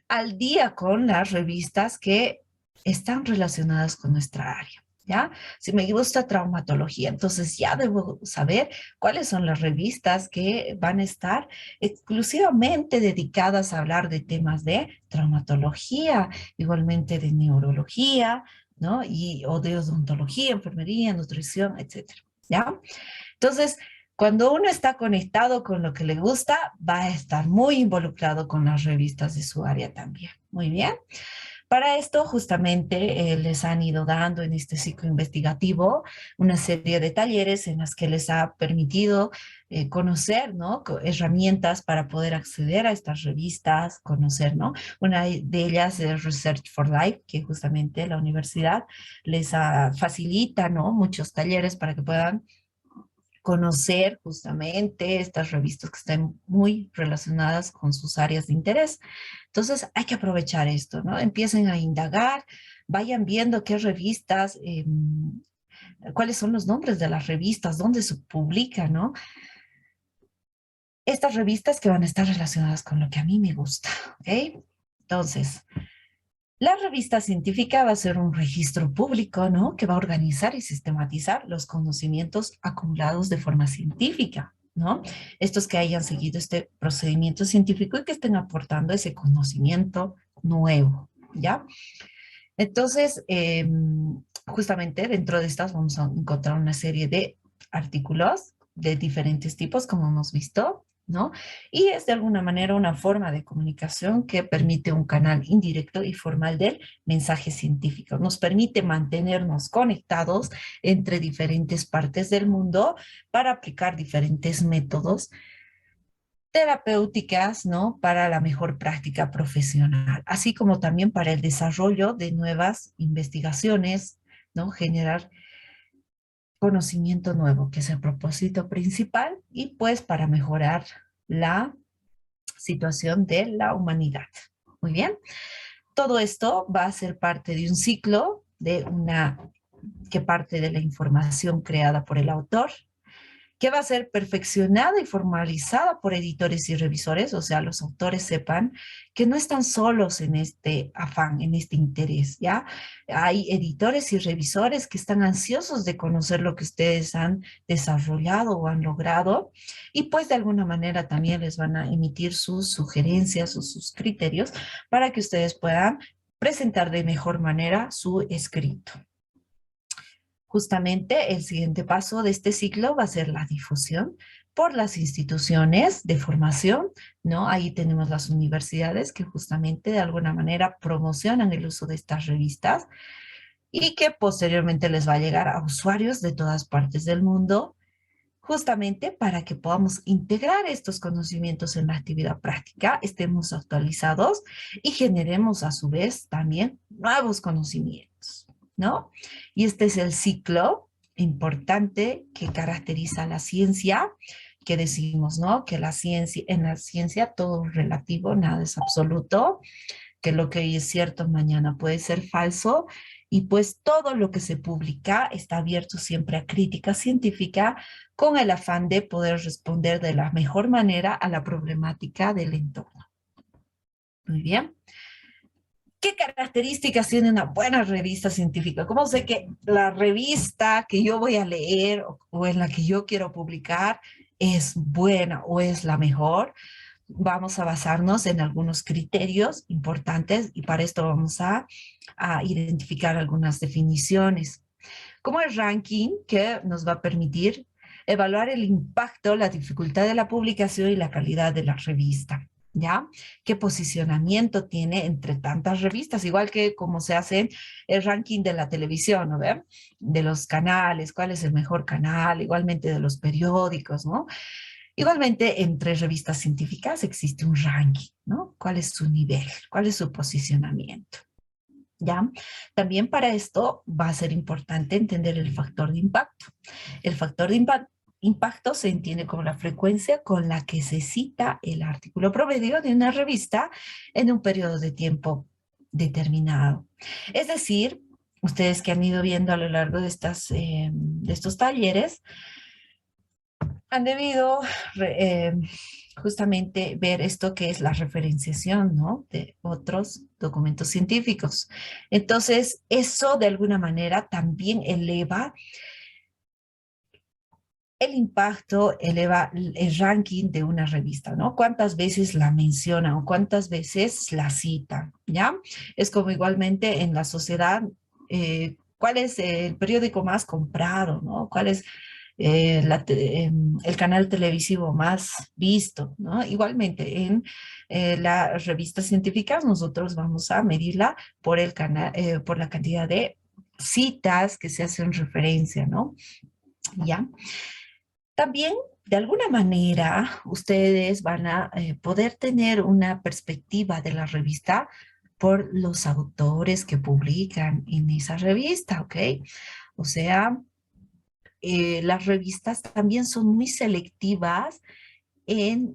al día con las revistas que están relacionadas con nuestra área, ¿ya? Si me gusta traumatología, entonces ya debo saber cuáles son las revistas que van a estar exclusivamente dedicadas a hablar de temas de traumatología, igualmente de neurología, ¿no? O de odontología, enfermería, nutrición, etcétera, ¿ya? Entonces, cuando uno está conectado con lo que le gusta, va a estar muy involucrado con las revistas de su área también. Muy bien. Para esto, justamente, les han ido dando en este ciclo investigativo una serie de talleres en las que les ha permitido conocer, ¿no? Herramientas para poder acceder a estas revistas, conocer, ¿no? Una de ellas es Research for Life, que justamente la universidad les facilita, ¿no? Muchos talleres para que puedan conocer justamente estas revistas que están muy relacionadas con sus áreas de interés. Entonces hay que aprovechar esto, ¿no? Empiecen a indagar, vayan viendo qué revistas, cuáles son los nombres de las revistas, dónde se publica, ¿no? Estas revistas que van a estar relacionadas con lo que a mí me gusta, ¿ok? Entonces, la revista científica va a ser un registro público, ¿no? Que va a organizar y sistematizar los conocimientos acumulados de forma científica, ¿no? Estos que hayan seguido este procedimiento científico y que estén aportando ese conocimiento nuevo, ¿ya? Entonces, justamente dentro de estas vamos a encontrar una serie de artículos de diferentes tipos, como hemos visto, ¿no? Y es de alguna manera una forma de comunicación que permite un canal indirecto y formal del mensaje científico. Nos permite mantenernos conectados entre diferentes partes del mundo para aplicar diferentes métodos terapéuticas, ¿no? Para la mejor práctica profesional, así como también para el desarrollo de nuevas investigaciones, ¿no? Generar conocimiento nuevo, que es el propósito principal, y pues para mejorar la situación de la humanidad. Muy bien. Todo esto va a ser parte de un ciclo que parte de la información creada por el autor, que va a ser perfeccionada y formalizada por editores y revisores, o sea, los autores sepan que no están solos en este afán, en este interés, ¿ya? Hay editores y revisores que están ansiosos de conocer lo que ustedes han desarrollado o han logrado, y pues de alguna manera también les van a emitir sus sugerencias o sus criterios para que ustedes puedan presentar de mejor manera su escrito. Justamente el siguiente paso de este ciclo va a ser la difusión por las instituciones de formación, ¿no? Ahí tenemos las universidades que justamente de alguna manera promocionan el uso de estas revistas y que posteriormente les va a llegar a usuarios de todas partes del mundo, justamente para que podamos integrar estos conocimientos en la actividad práctica, estemos actualizados y generemos a su vez también nuevos conocimientos, ¿no? Y este es el ciclo importante que caracteriza la ciencia, que decimos, ¿no? Que en la ciencia todo es relativo, nada es absoluto, que lo que hoy es cierto mañana puede ser falso, y pues todo lo que se publica está abierto siempre a crítica científica con el afán de poder responder de la mejor manera a la problemática del entorno. Muy bien. ¿Qué características tiene una buena revista científica? ¿Cómo sé que la revista que yo voy a leer o en la que yo quiero publicar es buena o es la mejor? Vamos a basarnos en algunos criterios importantes y para esto vamos a identificar algunas definiciones, como el ranking, que nos va a permitir evaluar el impacto, la dificultad de la publicación y la calidad de la revista. ¿Ya? ¿Qué posicionamiento tiene entre tantas revistas? Igual que como se hace el ranking de la televisión, ¿no ve? De los canales, cuál es el mejor canal, igualmente de los periódicos, ¿no? Igualmente, entre revistas científicas existe un ranking, ¿no? ¿Cuál es su nivel? ¿Cuál es su posicionamiento? ¿Ya? También para esto va a ser importante entender el factor de impacto. El factor de impacto se entiende como la frecuencia con la que se cita el artículo promedio de una revista en un periodo de tiempo determinado. Es decir, ustedes que han ido viendo a lo largo de, de estos talleres, han debido justamente ver esto que es la referenciación, ¿no? De otros documentos científicos. Entonces, eso de alguna manera también eleva el impacto, eleva el ranking de una revista, ¿no? ¿Cuántas veces la mencionan o cuántas veces la citan? ¿Ya? Es como igualmente en la sociedad, ¿cuál es el periódico más comprado, ¿no? ¿Cuál es el canal televisivo más visto, ¿no? Igualmente, en las revistas científicas nosotros vamos a medirla por el por la cantidad de citas que se hacen referencia, ¿no? ¿Ya? También, de alguna manera, ustedes van a poder tener una perspectiva de la revista por los autores que publican en esa revista, ¿ok? O sea, las revistas también son muy selectivas en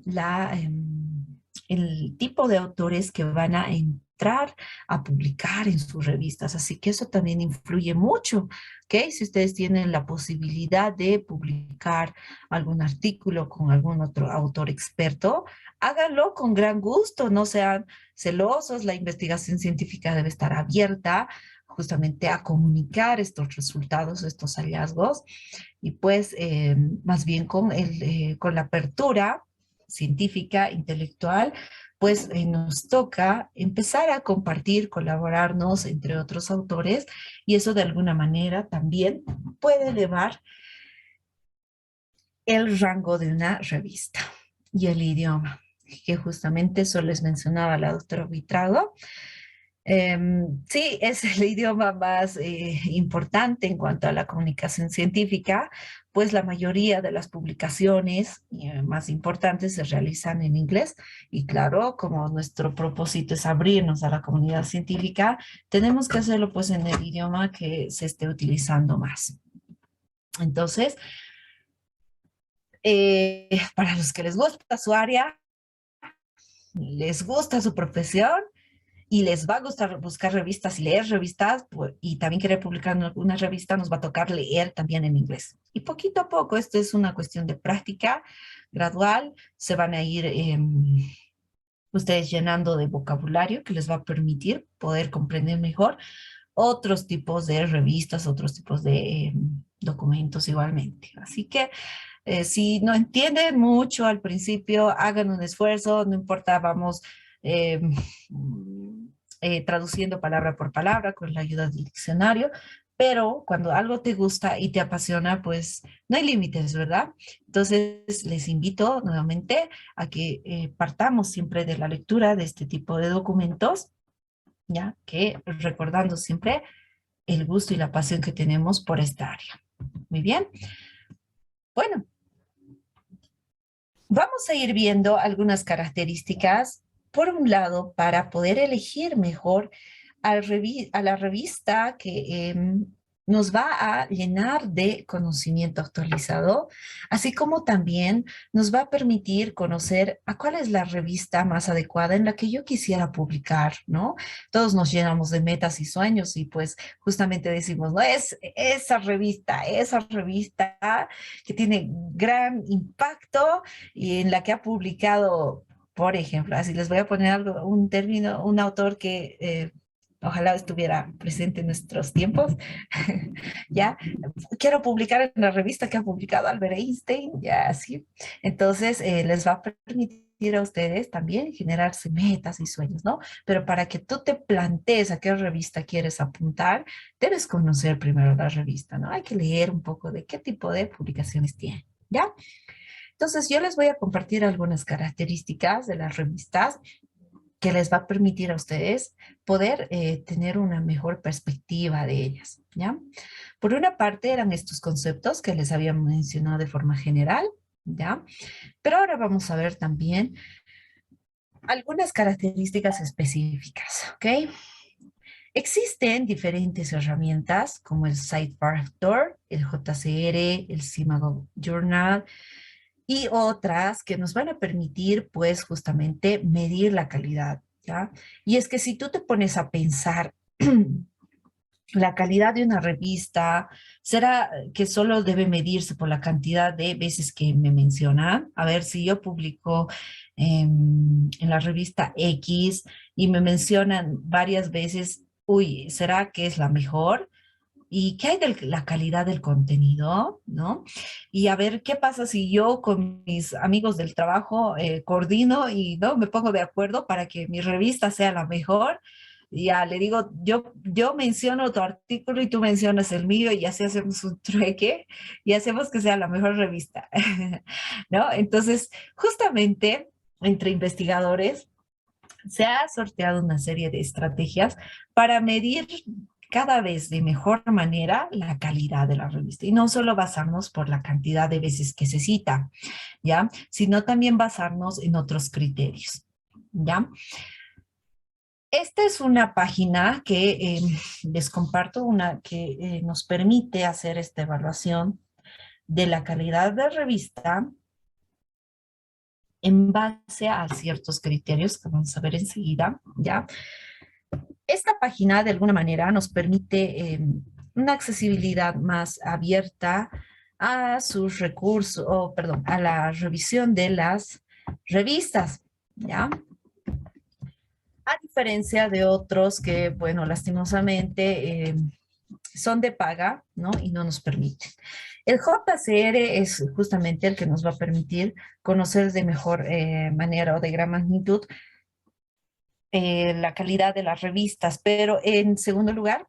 el tipo de autores que van a entrar a publicar en sus revistas. Así que eso también influye mucho, ¿ok? Si ustedes tienen la posibilidad de publicar algún artículo con algún otro autor experto, háganlo con gran gusto, no sean celosos, la investigación científica debe estar abierta justamente a comunicar estos resultados, estos hallazgos, y pues más bien con la apertura científica, intelectual, pues nos toca empezar a compartir, colaborarnos entre otros autores y eso de alguna manera también puede elevar el rango de una revista y el idioma, que justamente eso les mencionaba la doctora Vitrago. Sí, es el idioma más importante en cuanto a la comunicación científica, pues la mayoría de las publicaciones más importantes se realizan en inglés y claro, como nuestro propósito es abrirnos a la comunidad científica, tenemos que hacerlo pues en el idioma que se esté utilizando más. Entonces, para los que les gusta su área, les gusta su profesión, y les va a gustar buscar revistas y leer revistas, pues, y también querer publicar en una revista, nos va a tocar leer también en inglés. Y poquito a poco, esto es una cuestión de práctica gradual, se van a ir ustedes llenando de vocabulario que les va a permitir poder comprender mejor otros tipos de revistas, otros tipos de documentos igualmente. Así que si no entienden mucho al principio, hagan un esfuerzo, no importa, vamos eh, traduciendo palabra por palabra con la ayuda del diccionario, pero cuando algo te gusta y te apasiona, pues no hay límites, ¿verdad? Entonces les invito nuevamente a que partamos siempre de la lectura de este tipo de documentos, ya que recordando siempre el gusto y la pasión que tenemos por esta área. Muy bien. Bueno, vamos a ir viendo algunas características, por un lado, para poder elegir mejor a la revista que nos va a llenar de conocimiento actualizado, así como también nos va a permitir conocer a cuál es la revista más adecuada en la que yo quisiera publicar, ¿no? Todos nos llenamos de metas y sueños y pues justamente decimos, no, es esa revista que tiene gran impacto y en la que ha publicado, por ejemplo, así les voy a poner algo, un término, un autor que ojalá estuviera presente en nuestros tiempos, ya, quiero publicar en la revista que ha publicado Albert Einstein, ya así. Entonces, les va a permitir a ustedes también generarse metas y sueños, ¿no? Pero para que tú te plantees a qué revista quieres apuntar, debes conocer primero la revista, ¿no? Hay que leer un poco de qué tipo de publicaciones tiene, ¿ya? Entonces, yo les voy a compartir algunas características de las revistas que les va a permitir a ustedes poder tener una mejor perspectiva de ellas, ¿ya? Por una parte eran estos conceptos que les había mencionado de forma general, ¿ya? Pero ahora vamos a ver también algunas características específicas, ¿ok? Existen diferentes herramientas como el Factor, el JCR, el Simago Journal y otras que nos van a permitir, pues, justamente medir la calidad, ¿ya? Y es que si tú te pones a pensar la calidad de una revista, ¿será que solo debe medirse por la cantidad de veces que me mencionan? A ver, si yo publico en la revista X y me mencionan varias veces, uy, ¿será que es la mejor? ¿Y qué hay de la calidad del contenido? ¿No? Y a ver, ¿qué pasa si yo con mis amigos del trabajo coordino y no me pongo de acuerdo para que mi revista sea la mejor? Ya le digo, yo menciono tu artículo y tú mencionas el mío y así hacemos un trueque y hacemos que sea la mejor revista, ¿no? Entonces, justamente entre investigadores se ha sorteado una serie de estrategias para medir cada vez de mejor manera la calidad de la revista y no solo basarnos por la cantidad de veces que se cita, ¿ya? Sino también basarnos en otros criterios, ¿ya? Esta es una página que les comparto, una que nos permite hacer esta evaluación de la calidad de revista en base a ciertos criterios que vamos a ver enseguida, ¿ya? Esta página de alguna manera nos permite una accesibilidad más abierta a sus recursos, o perdón, a la revisión de las revistas, ¿ya? A diferencia de otros que, bueno, lastimosamente son de paga, ¿no? Y no nos permiten. El JCR es justamente el que nos va a permitir conocer de mejor manera o de gran magnitud la calidad de las revistas, pero en segundo lugar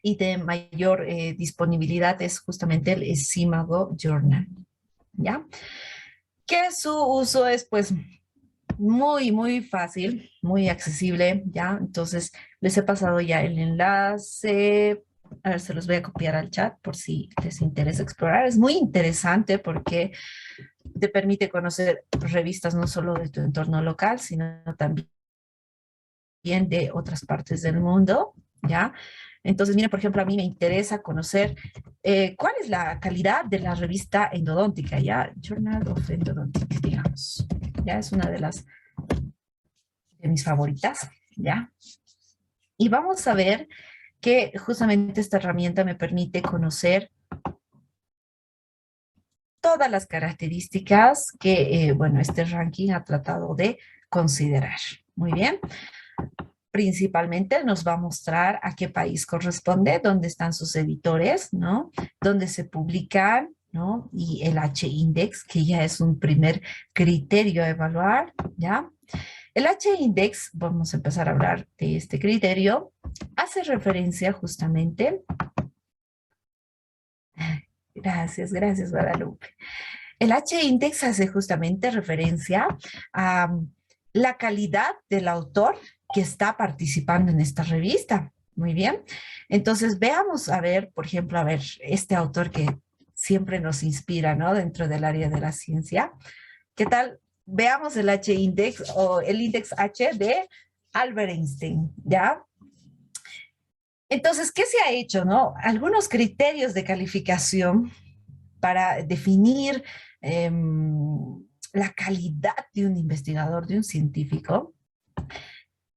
y de mayor disponibilidad es justamente el Simago Journal, ¿ya? Que su uso es pues muy fácil, muy accesible, ¿ya? Entonces les he pasado ya el enlace. A ver, se los voy a copiar al chat por si les interesa explorar. Es muy interesante porque te permite conocer revistas no solo de tu entorno local, sino también de otras partes del mundo, ¿ya? Entonces, miren, por ejemplo, a mí me interesa conocer cuál es la calidad de la revista endodóntica, ¿ya? Journal of Endodontics, digamos. Ya es una de mis favoritas, ¿ya? Y vamos a ver que justamente esta herramienta me permite conocer todas las características que, bueno, este ranking ha tratado de considerar. Muy bien. Principalmente nos va a mostrar a qué país corresponde, dónde están sus editores, ¿no? Dónde se publican, ¿no? Y el H-index, que ya es un primer criterio a evaluar, ¿ya? El H-index, vamos a empezar a hablar de este criterio, hace referencia justamente, gracias Guadalupe. El H-index hace justamente referencia a la calidad del autor que está participando en esta revista. Muy bien. Entonces, veamos, a ver, por ejemplo, a ver, este autor que siempre nos inspira, ¿no? Dentro del área de la ciencia. ¿Qué tal? Veamos el H-index o el índice H de Albert Einstein, ¿ya? Entonces, ¿qué se ha hecho, no? Algunos criterios de calificación para definir la calidad de un investigador, de un científico,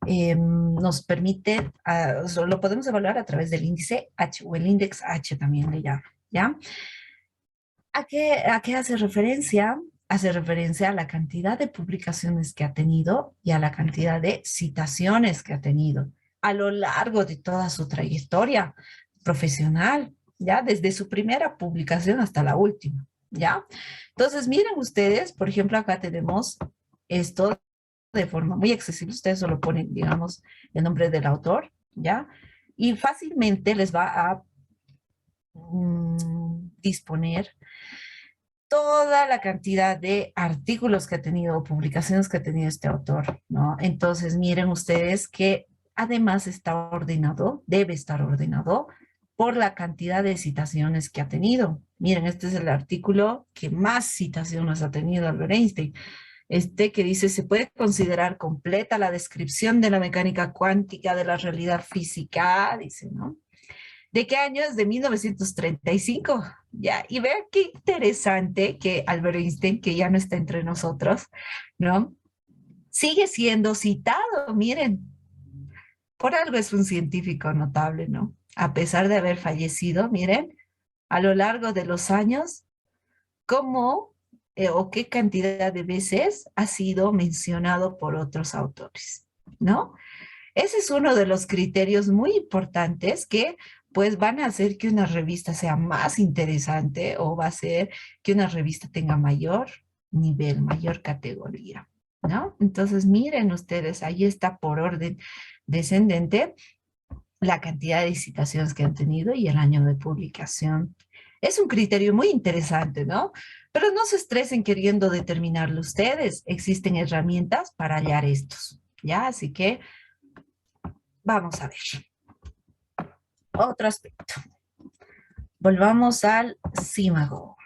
nos permite, lo podemos evaluar a través del índice H o el índice H también le llama, ¿ya? ¿A qué hace referencia? Hace referencia a la cantidad de publicaciones que ha tenido y a la cantidad de citaciones que ha tenido a lo largo de toda su trayectoria profesional, ¿ya? Desde su primera publicación hasta la última, ¿ya? Entonces, miren ustedes, por ejemplo, acá tenemos esto de forma muy accesible. Ustedes solo ponen, digamos, el nombre del autor, ¿ya? Y fácilmente les va a disponer toda la cantidad de artículos que ha tenido, publicaciones que ha tenido este autor, ¿no? Entonces, miren ustedes que además está ordenado, debe estar ordenado por la cantidad de citaciones que ha tenido, Miren, este es el artículo que más citaciones ha tenido Albert Einstein. Que dice, se puede considerar completa la descripción de la mecánica cuántica de la realidad física, dice, ¿no? ¿De qué año? Es de 1935, ya. Y vean qué interesante que Albert Einstein, que ya no está entre nosotros, ¿no? Sigue siendo citado, miren, por algo es un científico notable, ¿no? A pesar de haber fallecido, miren, a lo largo de los años, cómo o qué cantidad de veces ha sido mencionado por otros autores, ¿no? Ese es uno de los criterios muy importantes que pues van a hacer que una revista sea más interesante o va a hacer que una revista tenga mayor nivel, mayor categoría, ¿no? Entonces miren ustedes, ahí está por orden descendente la cantidad de citaciones que han tenido y el año de publicación. Es un criterio muy interesante, ¿no? Pero no se estresen queriendo determinarlo ustedes. Existen herramientas para hallar estos, ¿ya? Así que vamos a ver. Otro aspecto. Volvamos al Símago.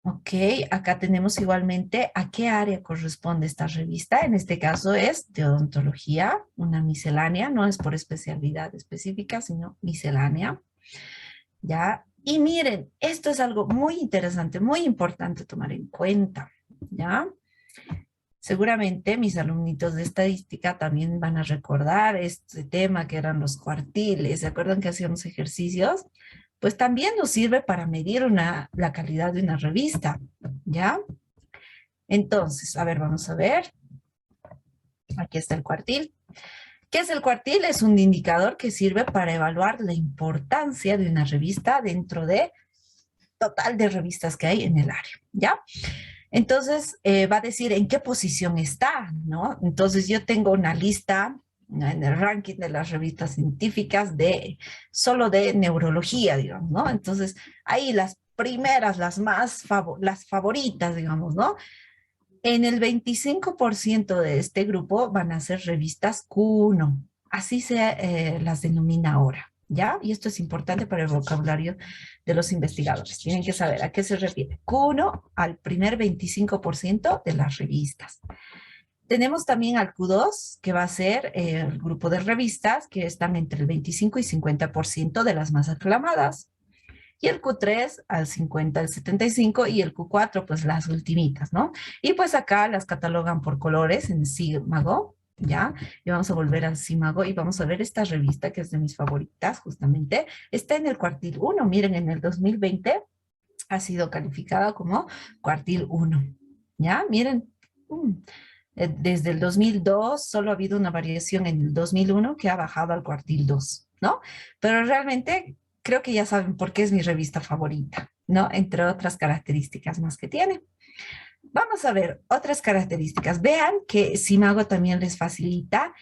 Ok, acá tenemos igualmente a qué área corresponde esta revista. En este caso es de odontología, una miscelánea, no es por especialidad específica, sino miscelánea. ¿Ya? Y miren, esto es algo muy interesante, muy importante tomar en cuenta, ¿ya? Seguramente mis alumnitos de estadística también van a recordar este tema que eran los cuartiles. ¿Se acuerdan que hacíamos ejercicios? Pues también nos sirve para medir la calidad de una revista, ¿ya? Entonces, a ver, vamos a ver. Aquí está el cuartil. ¿Qué es el cuartil? Es un indicador que sirve para evaluar la importancia de una revista dentro de total de revistas que hay en el área, ¿ya? Entonces, va a decir en qué posición está, ¿no? Entonces, yo tengo una lista en el ranking de las revistas científicas solo de neurología, digamos, ¿no? Entonces, ahí las primeras, las favoritas, digamos, ¿no? En el 25% de este grupo van a ser revistas Q1, así se las denomina ahora, ¿ya? Y esto es importante para el vocabulario de los investigadores. Tienen que saber a qué se refiere. Q1 al primer 25% de las revistas. Tenemos también al Q2, que va a ser el grupo de revistas que están entre el 25 y 50% de las más aclamadas. Y el Q3 al 50, al 75 y el Q4 pues las ultimitas, ¿no? Y pues acá las catalogan por colores en Símago, ¿ya? Y vamos a volver al Símago y vamos a ver esta revista que es de mis favoritas justamente. Está en el cuartil 1, miren, en el 2020 ha sido calificada como cuartil 1, ¿ya? Miren, desde el 2002 solo ha habido una variación en el 2001 que ha bajado al cuartil 2, ¿no? Pero realmente creo que ya saben por qué es mi revista favorita, ¿no? Entre otras características más que tiene. Vamos a ver otras características. Vean que Símago también les facilita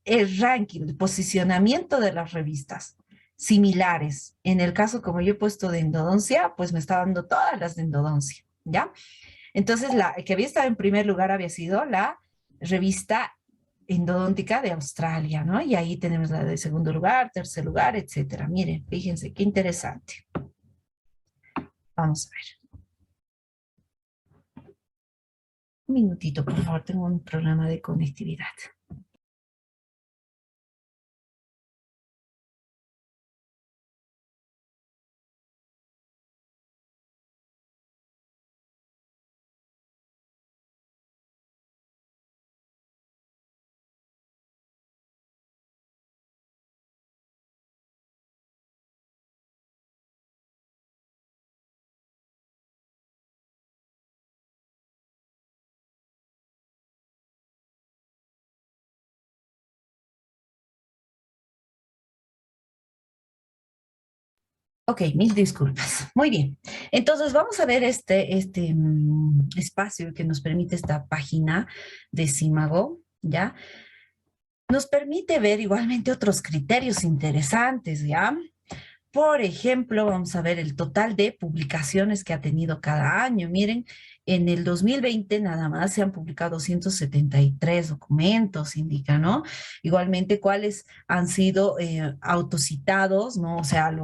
el ranking, el posicionamiento de las revistas similares. En el caso, como yo he puesto de endodoncia, pues me está dando todas las de endodoncia, ¿ya? Entonces, la que había estado en primer lugar había sido la revista endodóntica de Australia, ¿no? Y ahí tenemos la de segundo lugar, tercer lugar, etcétera. Miren, fíjense, qué interesante. Vamos a ver. Un minutito, por favor, tengo un problema de conectividad. Ok, mil disculpas. Muy bien. Entonces vamos a ver este espacio que nos permite esta página de Símago, ¿ya? Nos permite ver igualmente otros criterios interesantes, ¿ya? Por ejemplo, vamos a ver el total de publicaciones que ha tenido cada año. Miren, en el 2020 nada más se han publicado 273 documentos, indica, ¿no? Igualmente, cuáles han sido autocitados, ¿no? O sea,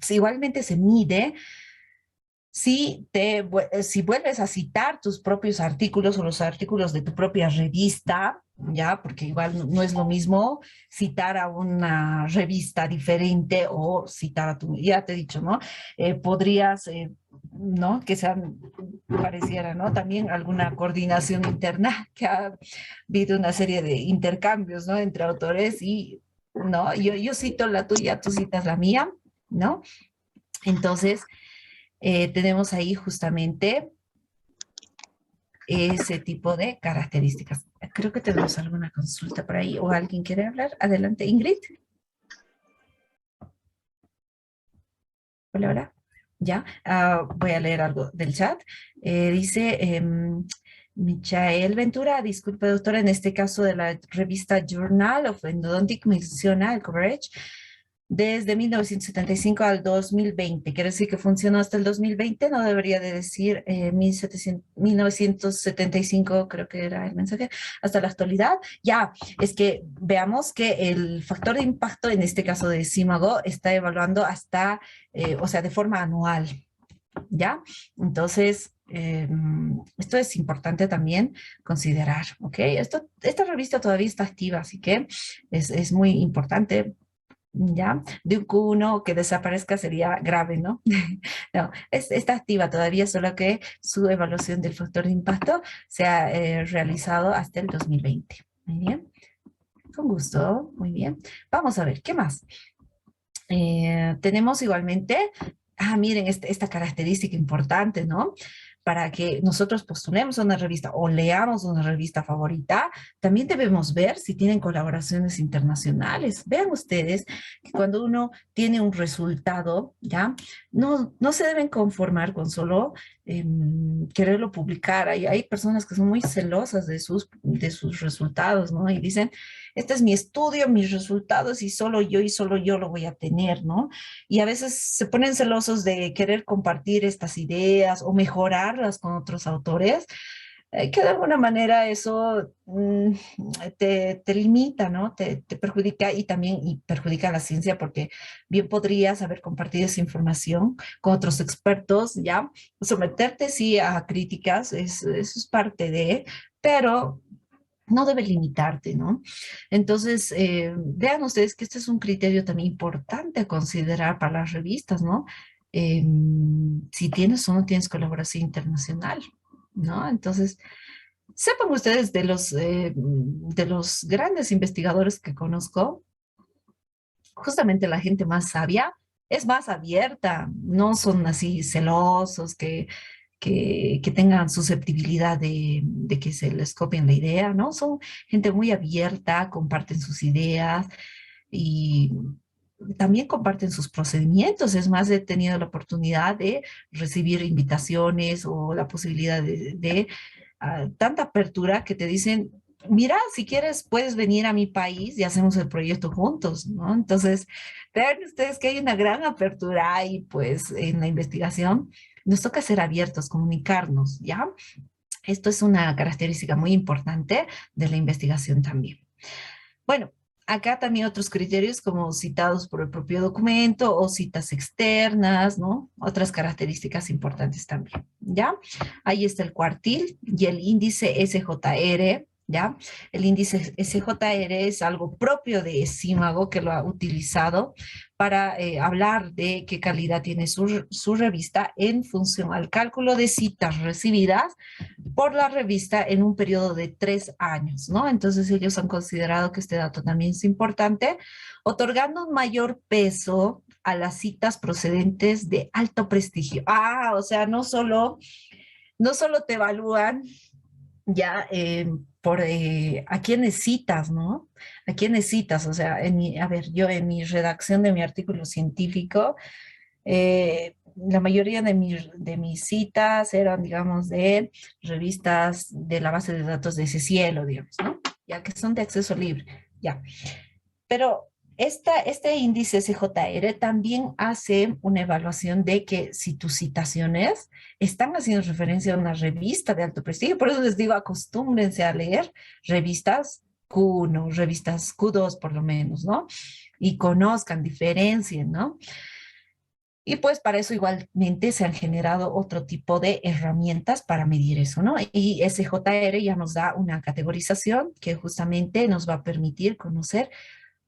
igualmente se mide si vuelves a citar tus propios artículos o los artículos de tu propia revista, ya, porque igual no es lo mismo citar a una revista diferente o citar a tu, ya te he dicho, ¿no? Podrías, ¿no? Que sean, pareciera, ¿no? También alguna coordinación interna, que ha habido una serie de intercambios, ¿no? Entre autores y, ¿no? Yo cito la tuya, tú citas la mía, ¿no? Entonces, tenemos ahí justamente ese tipo de características. Creo que tenemos alguna consulta por ahí o alguien quiere hablar. Adelante, Ingrid. Hola, hola. Ya, voy a leer algo del chat. Dice Michael Ventura, disculpe doctora, en este caso de la revista Journal of Endodontic menciona el coverage desde 1975 al 2020. Quiere decir que funcionó hasta el 2020, no debería de decir 1975, creo que era el mensaje, hasta la actualidad. Ya, es que veamos que el factor de impacto, en este caso de Simago, está evaluando hasta, o sea, de forma anual, ¿ya? Entonces, esto es importante también considerar, ¿ok? Esta revista todavía está activa, así que es muy importante. ¿Ya? De un Q1 que desaparezca sería grave, ¿no? No, está activa todavía, solo que su evaluación del factor de impacto se ha realizado hasta el 2020. Muy bien, con gusto, muy bien. Vamos a ver, ¿qué más? Tenemos igualmente, miren, esta característica importante, ¿no? Para que nosotros postulemos a una revista o leamos una revista favorita, también debemos ver si tienen colaboraciones internacionales. Vean ustedes que cuando uno tiene un resultado, ¿ya? No se deben conformar con solo quererlo publicar. Hay personas que son muy celosas de sus resultados, ¿no? Y dicen, este es mi estudio, mis resultados y solo yo lo voy a tener, ¿no? Y a veces se ponen celosos de querer compartir estas ideas o mejorarlas con otros autores, que de alguna manera eso te limita, ¿no? Te perjudica y también perjudica a la ciencia porque bien podrías haber compartido esa información con otros expertos, ¿ya? Someterte sí a críticas, eso es parte de, pero no debe limitarte, ¿no? Entonces, vean ustedes que este es un criterio también importante a considerar para las revistas, ¿no? Si tienes o no tienes colaboración internacional, ¿no? Entonces, sepan ustedes de los grandes investigadores que conozco, justamente la gente más sabia es más abierta, no son así celosos que tengan susceptibilidad de que se les copien la idea, ¿no? Son gente muy abierta, comparten sus ideas y también comparten sus procedimientos. Es más, he tenido la oportunidad de recibir invitaciones o la posibilidad de tanta apertura que te dicen, mira, si quieres, puedes venir a mi país y hacemos el proyecto juntos, ¿no? Entonces, vean ustedes que hay una gran apertura y pues en la investigación nos toca ser abiertos, comunicarnos, ¿ya? Esto es una característica muy importante de la investigación también. Bueno, acá también otros criterios como citados por el propio documento o citas externas, ¿no? Otras características importantes también, ¿ya? Ahí está el cuartil y el índice SJR, ¿ya? El índice SJR es algo propio de Símago que lo ha utilizado para hablar de qué calidad tiene su revista en función al cálculo de citas recibidas por la revista en un periodo de 3 años, ¿no? Entonces ellos han considerado que este dato también es importante, otorgando un mayor peso a las citas procedentes de alto prestigio. O sea, no solo te evalúan ya por a quiénes citas, ¿no? A quiénes citas, o sea, yo en mi redacción de mi artículo científico, la mayoría de mis citas eran, digamos, de revistas de la base de datos de ese cielo, digamos, ¿no? Ya que son de acceso libre, ya. Pero Este índice SJR también hace una evaluación de que si tus citaciones están haciendo referencia a una revista de alto prestigio, por eso les digo, acostúmbrense a leer revistas Q1, revistas Q2 por lo menos, ¿no? Y conozcan, diferencien, ¿no? Y pues para eso igualmente se han generado otro tipo de herramientas para medir eso, ¿no? Y SJR ya nos da una categorización que justamente nos va a permitir conocer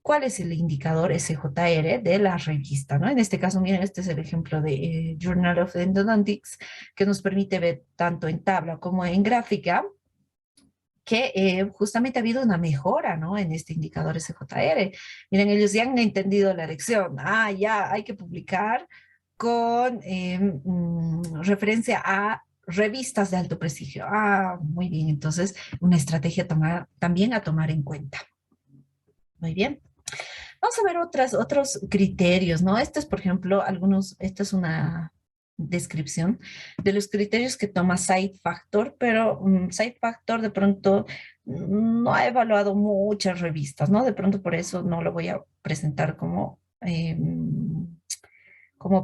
cuál es el indicador SJR de la revista, ¿no? En este caso, miren, este es el ejemplo de Journal of Endodontics, que nos permite ver tanto en tabla como en gráfica que justamente ha habido una mejora, ¿no? En este indicador SJR. Miren, ellos ya han entendido la lección. Ah, ya, hay que publicar con referencia a revistas de alto prestigio. Ah, muy bien. Entonces, una estrategia también a tomar en cuenta. Muy bien. Vamos a ver otros criterios, ¿no? Este es, por ejemplo, esta es una descripción de los criterios que toma SiteFactor, pero SiteFactor de pronto no ha evaluado muchas revistas, ¿no? De pronto por eso no lo voy a presentar como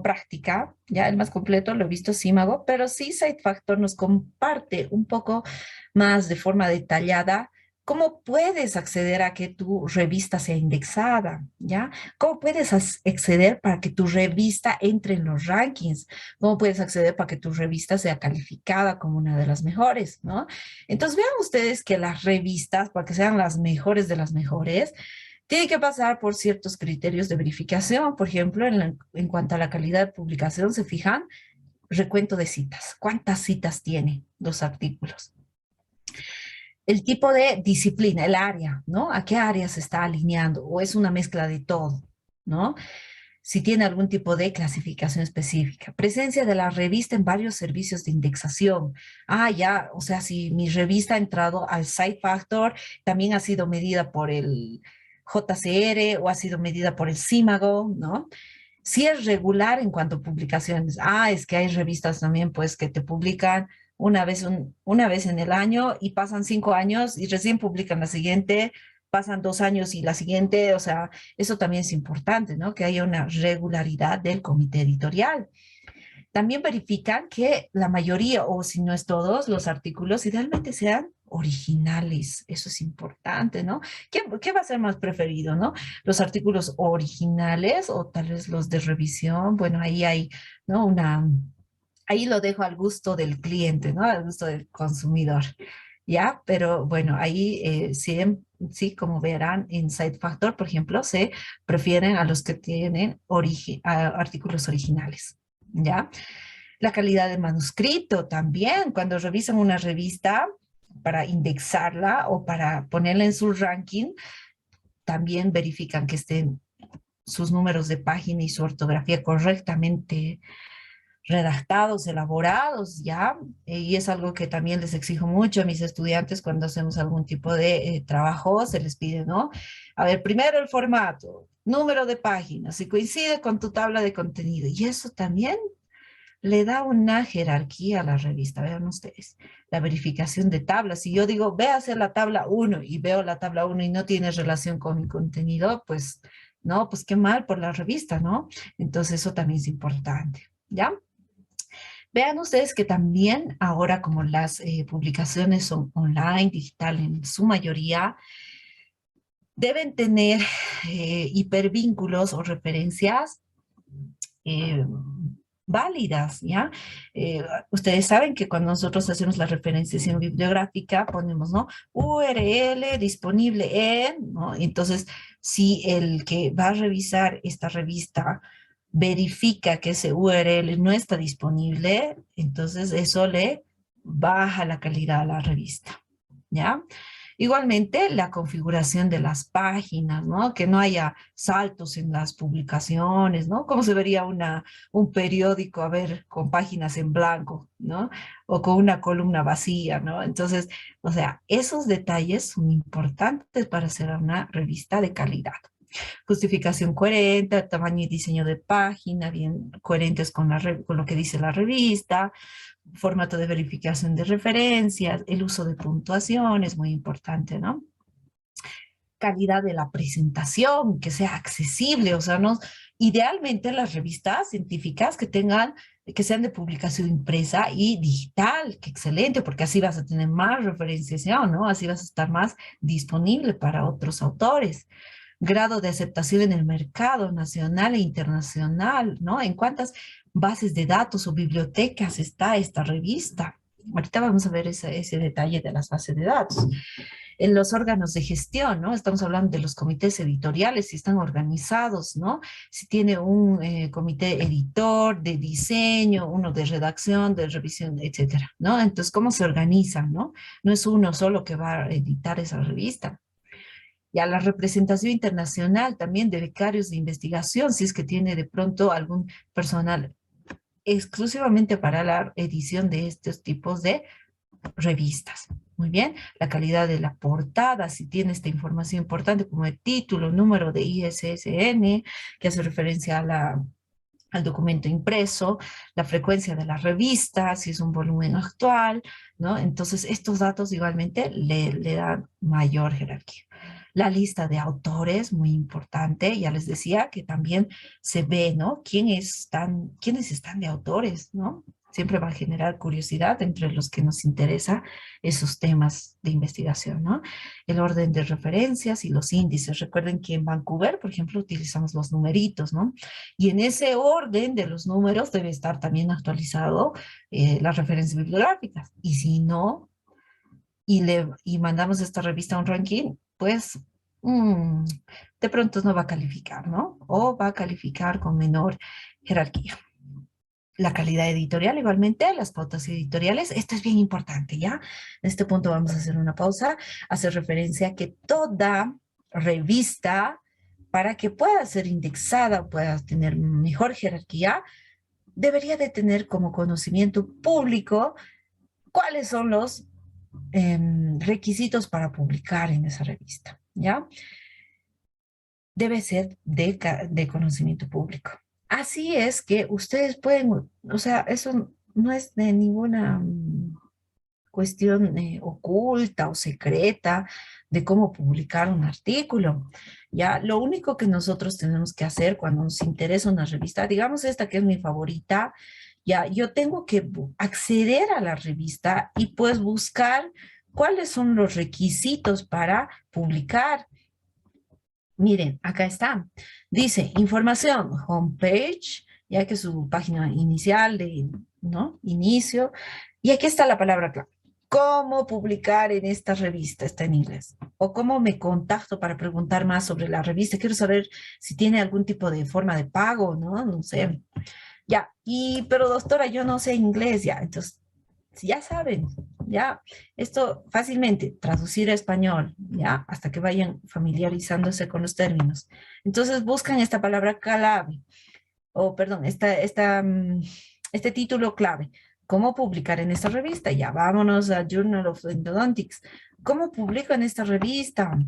práctica, ya el más completo lo he visto Símago, pero sí SiteFactor nos comparte un poco más de forma detallada cómo puedes acceder a que tu revista sea indexada, ¿ya? ¿Cómo puedes acceder para que tu revista entre en los rankings? ¿Cómo puedes acceder para que tu revista sea calificada como una de las mejores, ¿no? Entonces vean ustedes que las revistas, para que sean las mejores de las mejores, tiene que pasar por ciertos criterios de verificación. Por ejemplo, en cuanto a la calidad de publicación, se fijan recuento de citas. ¿Cuántas citas tiene los artículos? El tipo de disciplina, el área, ¿no? ¿A qué área se está alineando? ¿O es una mezcla de todo, ¿no? Si tiene algún tipo de clasificación específica. Presencia de la revista en varios servicios de indexación. Ah, ya, o sea, si mi revista ha entrado al SiteFactor, también ha sido medida por el JCR o ha sido medida por el Símago, ¿no? Si es regular en cuanto a publicaciones. Ah, es que hay revistas también, pues, que te publican una vez en el año y pasan 5 años y recién publican la siguiente, pasan 2 años y la siguiente, o sea, eso también es importante, ¿no? Que haya una regularidad del comité editorial. También verifican que la mayoría, o si no es todos, los artículos idealmente sean originales. Eso es importante, ¿no? ¿Qué va a ser más preferido, no? Los artículos originales o tal vez los de revisión. Bueno, ahí hay, ¿no? Ahí lo dejo al gusto del cliente, ¿no? Al gusto del consumidor. ¿Ya? Pero bueno, ahí sí, sí, como verán en SiteFactor, por ejemplo, se prefieren a los que tienen artículos originales. ¿Ya? La calidad del manuscrito también, cuando revisan una revista para indexarla o para ponerla en su ranking, también verifican que estén sus números de página y su ortografía correctamente redactados, elaborados, ¿ya? Y es algo que también les exijo mucho a mis estudiantes cuando hacemos algún tipo de trabajo, se les pide, ¿no? A ver, primero el formato, número de páginas, si coincide con tu tabla de contenido. Y eso también le da una jerarquía a la revista. Vean ustedes, la verificación de tablas. Si yo digo, ve a hacer la tabla 1 y veo la tabla 1 y no tiene relación con mi contenido, pues no, pues qué mal por la revista, ¿no? Entonces eso también es importante, ¿ya? Vean ustedes que también ahora como las publicaciones son online, digital en su mayoría, deben tener hipervínculos o referencias eh, válidas, ¿ya? Ustedes saben que cuando nosotros hacemos la referenciación bibliográfica ponemos, ¿no? URL disponible en, ¿no? Entonces, si el que va a revisar esta revista verifica que ese URL no está disponible, entonces eso le baja la calidad a la revista, ¿ya? Igualmente, la configuración de las páginas, ¿no? Que no haya saltos en las publicaciones, ¿no? ¿Cómo se vería un periódico, a ver, con páginas en blanco, ¿no? O con una columna vacía, ¿no? Entonces, o sea, esos detalles son importantes para hacer una revista de calidad. Justificación coherente, tamaño y diseño de página, bien coherentes con lo que dice la revista, formato de verificación de referencias, el uso de puntuación es muy importante, ¿no? calidad de la presentación, que sea accesible, o sea, no, idealmente las revistas científicas que sean de publicación impresa y digital, que excelente, porque así vas a tener más referenciación, ¿no? Así vas a estar más disponible para otros autores. Grado de aceptación en el mercado nacional e internacional, ¿no? ¿En cuántas bases de datos o bibliotecas está esta revista? Ahorita vamos a ver ese detalle de las bases de datos. En los órganos de gestión, ¿no? Estamos hablando de los comités editoriales, si están organizados, ¿no? Si tiene un comité editor de diseño, uno de redacción, de revisión, etcétera, ¿no? Entonces, ¿cómo se organizan, no? No es uno solo que va a editar esa revista. Y a la representación internacional también de becarios de investigación, si es que tiene de pronto algún personal exclusivamente para la edición de estos tipos de revistas. Muy bien, la calidad de la portada, si tiene esta información importante como el título, número de ISSN, que hace referencia al documento impreso, la frecuencia de la revista, si es un volumen actual, ¿no? Entonces, estos datos igualmente le dan mayor jerarquía. La lista de autores, muy importante, ya les decía que también se ve, ¿no? ¿Quiénes están de autores, ¿no? Siempre va a generar curiosidad entre los que nos interesa esos temas de investigación, ¿no? El orden de referencias y los índices. Recuerden que en Vancouver, por ejemplo, utilizamos los numeritos, ¿no? Y en ese orden de los números debe estar también actualizado las referencias bibliográficas. Y si no, y mandamos esta revista a un ranking, pues mm, de pronto no va a calificar, ¿no? O va a calificar con menor jerarquía. La calidad editorial, igualmente, las pautas editoriales, esto es bien importante, ¿ya? En este punto vamos a hacer una pausa, hacer referencia a que toda revista, para que pueda ser indexada, pueda tener mejor jerarquía, debería de tener como conocimiento público cuáles son los requisitos para publicar en esa revista, ¿ya? Debe ser de conocimiento público. Así es que ustedes pueden, o sea, eso no es de ninguna cuestión oculta o secreta de cómo publicar un artículo. Ya, lo único que nosotros tenemos que hacer cuando nos interesa una revista, digamos esta que es mi favorita, ya, yo tengo que acceder a la revista y pues buscar cuáles son los requisitos para publicar. Miren, acá está. Dice, información, homepage, ya que es su página inicial de, ¿no? Inicio. Y aquí está la palabra clave. ¿Cómo publicar en esta revista? Está en inglés. O cómo me contacto para preguntar más sobre la revista. Quiero saber si tiene algún tipo de forma de pago, ¿no? No sé. Ya, pero doctora, yo no sé inglés, ya. Entonces, ya saben, ya, esto fácilmente, traducir a español, ya, hasta que vayan familiarizándose con los términos. Entonces buscan esta palabra clave, o perdón, este título clave. ¿Cómo publicar en esta revista? Ya, vámonos a Journal of Endodontics. ¿Cómo publico en esta revista?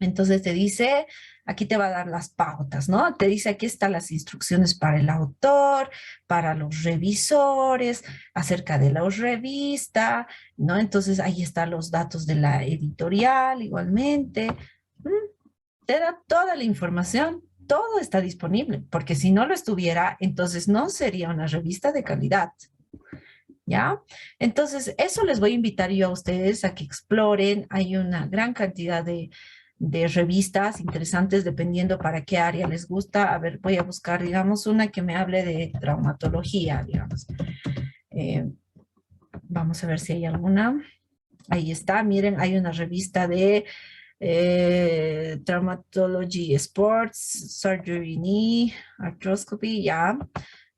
Entonces te dice, aquí te va a dar las pautas, ¿no? Te dice, aquí están las instrucciones para el autor, para los revisores, acerca de la revista, ¿no? Entonces ahí están los datos de la editorial igualmente. Mm, Te da toda la información, todo está disponible, porque si no lo estuviera, entonces no sería una revista de calidad. ¿Ya? Entonces, eso les voy a invitar yo a ustedes a que exploren. Hay una gran cantidad de revistas interesantes dependiendo para qué área les gusta. A ver, voy a buscar, digamos, una que me hable de traumatología, digamos. Eh, Vamos a ver si hay alguna. Ahí está, miren, hay una revista de Traumatology Sports, Surgery Knee, Arthroscopy, ya.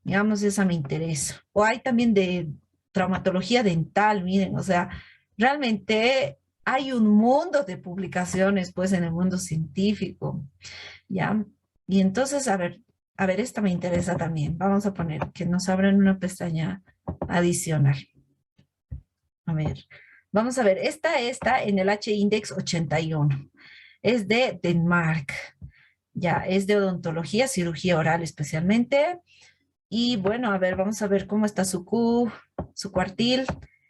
Digamos, esa me interesa. O hay también de traumatología dental, miren, o sea, realmente hay un mundo de publicaciones, pues, en el mundo científico, ¿ya? Y entonces, a ver, esta me interesa también. Vamos a poner que nos abran una pestaña adicional. A ver, vamos a ver, esta está en el H-Index 81. Es de Denmark, ya, es de odontología, cirugía oral especialmente. Y bueno, a ver, vamos a ver cómo está su cuartil.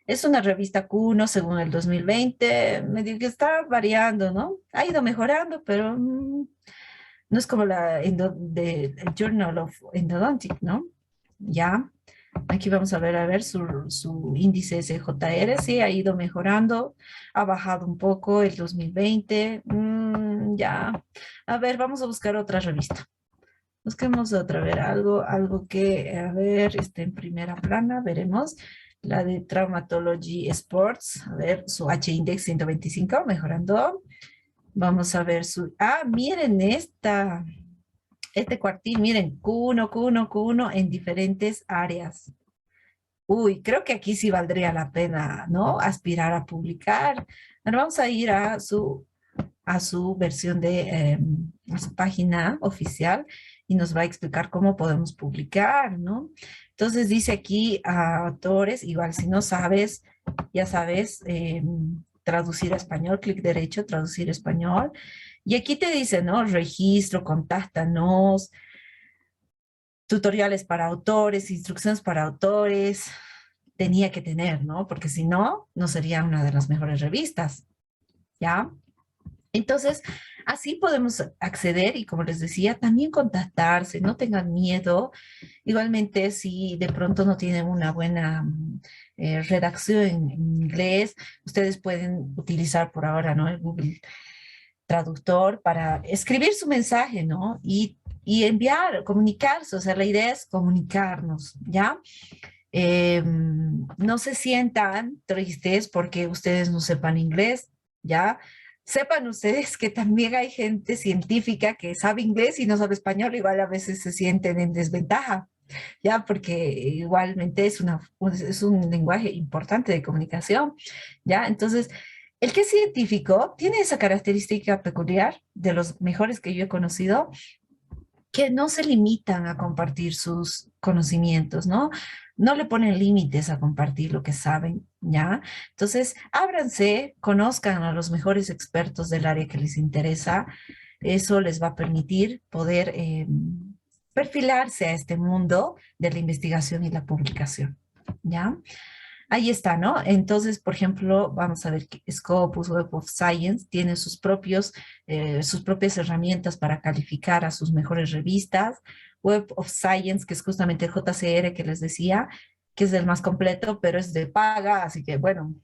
Es una revista Q1 según el 2020, medio que está variando, ¿no? Ha ido mejorando, pero no es como el Journal of Endodontic, ¿no? Ya, aquí vamos a ver su índice SJR, sí, ha ido mejorando, ha bajado un poco el 2020, ya. A ver, vamos a buscar otra revista. Busquemos otra, a ver, algo que, a ver, esté en primera plana, veremos. La de Traumatology Sports, a ver, su H-Index 125, mejorando. Vamos a ver miren este cuartil, miren, Q1 en diferentes áreas. Uy, creo que aquí sí valdría la pena, ¿no? Aspirar a publicar. Ahora vamos a ir a su versión a su página oficial y nos va a explicar cómo podemos publicar, ¿no? Entonces dice aquí a autores, igual si no sabes, ya sabes, traducir a español, clic derecho, traducir a español. Y aquí te dice, ¿no? Registro, contáctanos, tutoriales para autores, instrucciones para autores, tenía que tener, ¿no? Porque si no, no sería una de las mejores revistas, ¿ya? Entonces, así podemos acceder y como les decía, también contactarse, no tengan miedo. Igualmente, si de pronto no tienen una buena redacción en inglés, ustedes pueden utilizar por ahora, ¿no? El Google Traductor para escribir su mensaje, ¿no? Y enviar, comunicarse, o sea, la idea es comunicarnos, ¿ya? No se sientan tristes porque ustedes no sepan inglés, ¿ya? Sepan ustedes que también hay gente científica que sabe inglés y no sabe español, igual a veces se sienten en desventaja, ¿ya? Porque igualmente es un lenguaje importante de comunicación, ¿ya? Entonces, el que es científico tiene esa característica peculiar de los mejores que yo he conocido, que no se limitan a compartir sus conocimientos, ¿no? No le ponen límites a compartir lo que saben, ¿ya? Entonces, ábranse, conozcan a los mejores expertos del área que les interesa. Eso les va a permitir poder perfilarse a este mundo de la investigación y la publicación, ¿ya? Ahí está, ¿no? Entonces, por ejemplo, vamos a ver que Scopus Web of Science tiene sus propias herramientas para calificar a sus mejores revistas. Web of Science, que es justamente el JCR que les decía, que es el más completo, pero es de paga, así que bueno,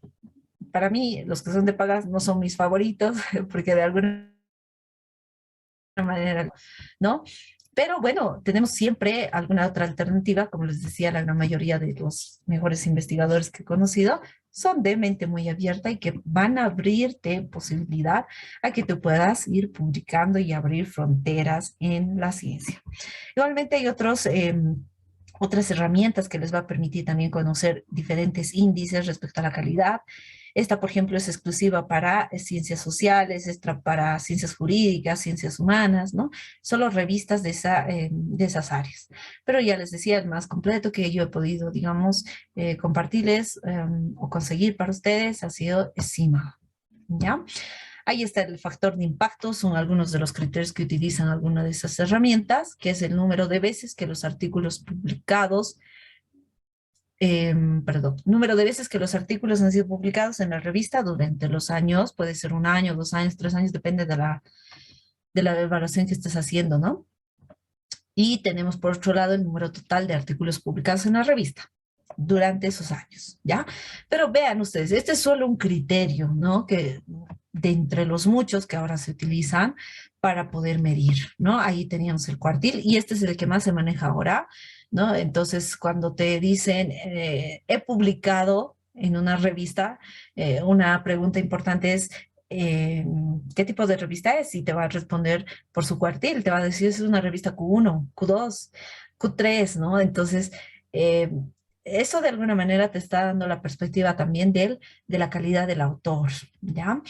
para mí los que son de pagas no son mis favoritos, porque de alguna manera, ¿no? Pero bueno, tenemos siempre alguna otra alternativa, como les decía, la gran mayoría de los mejores investigadores que he conocido son de mente muy abierta y que van a abrirte posibilidad a que tú puedas ir publicando y abrir fronteras en la ciencia. Igualmente hay otras herramientas que les va a permitir también conocer diferentes índices respecto a la calidad. Esta, por ejemplo, es exclusiva para ciencias sociales, esta para ciencias jurídicas, ciencias humanas, ¿no? Solo revistas de esas áreas. Pero ya les decía, el más completo que yo he podido, digamos, compartirles o conseguir para ustedes ha sido CIMA, ¿ya? Ahí está el factor de impacto, son algunos de los criterios que utilizan alguna de esas herramientas, que es el número de veces que los artículos publicados, número de veces que los artículos han sido publicados en la revista durante los años, puede ser un año, 2 años, 3 años, depende de la evaluación que estés haciendo, ¿no? Y tenemos por otro lado el número total de artículos publicados en la revista durante esos años, ¿ya? Pero vean ustedes, este es solo un criterio, ¿no? Que de entre los muchos que ahora se utilizan para poder medir, ¿no? Ahí teníamos el cuartil y este es el que más se maneja ahora, ¿no? Entonces, cuando te dicen, he publicado en una revista, una pregunta importante es, ¿qué tipo de revista es? Y te va a responder por su cuartil, te va a decir, es una revista Q1, Q2, Q3, ¿no? Entonces, eh, eso de alguna manera te está dando la perspectiva también de la calidad del autor, ¿ya?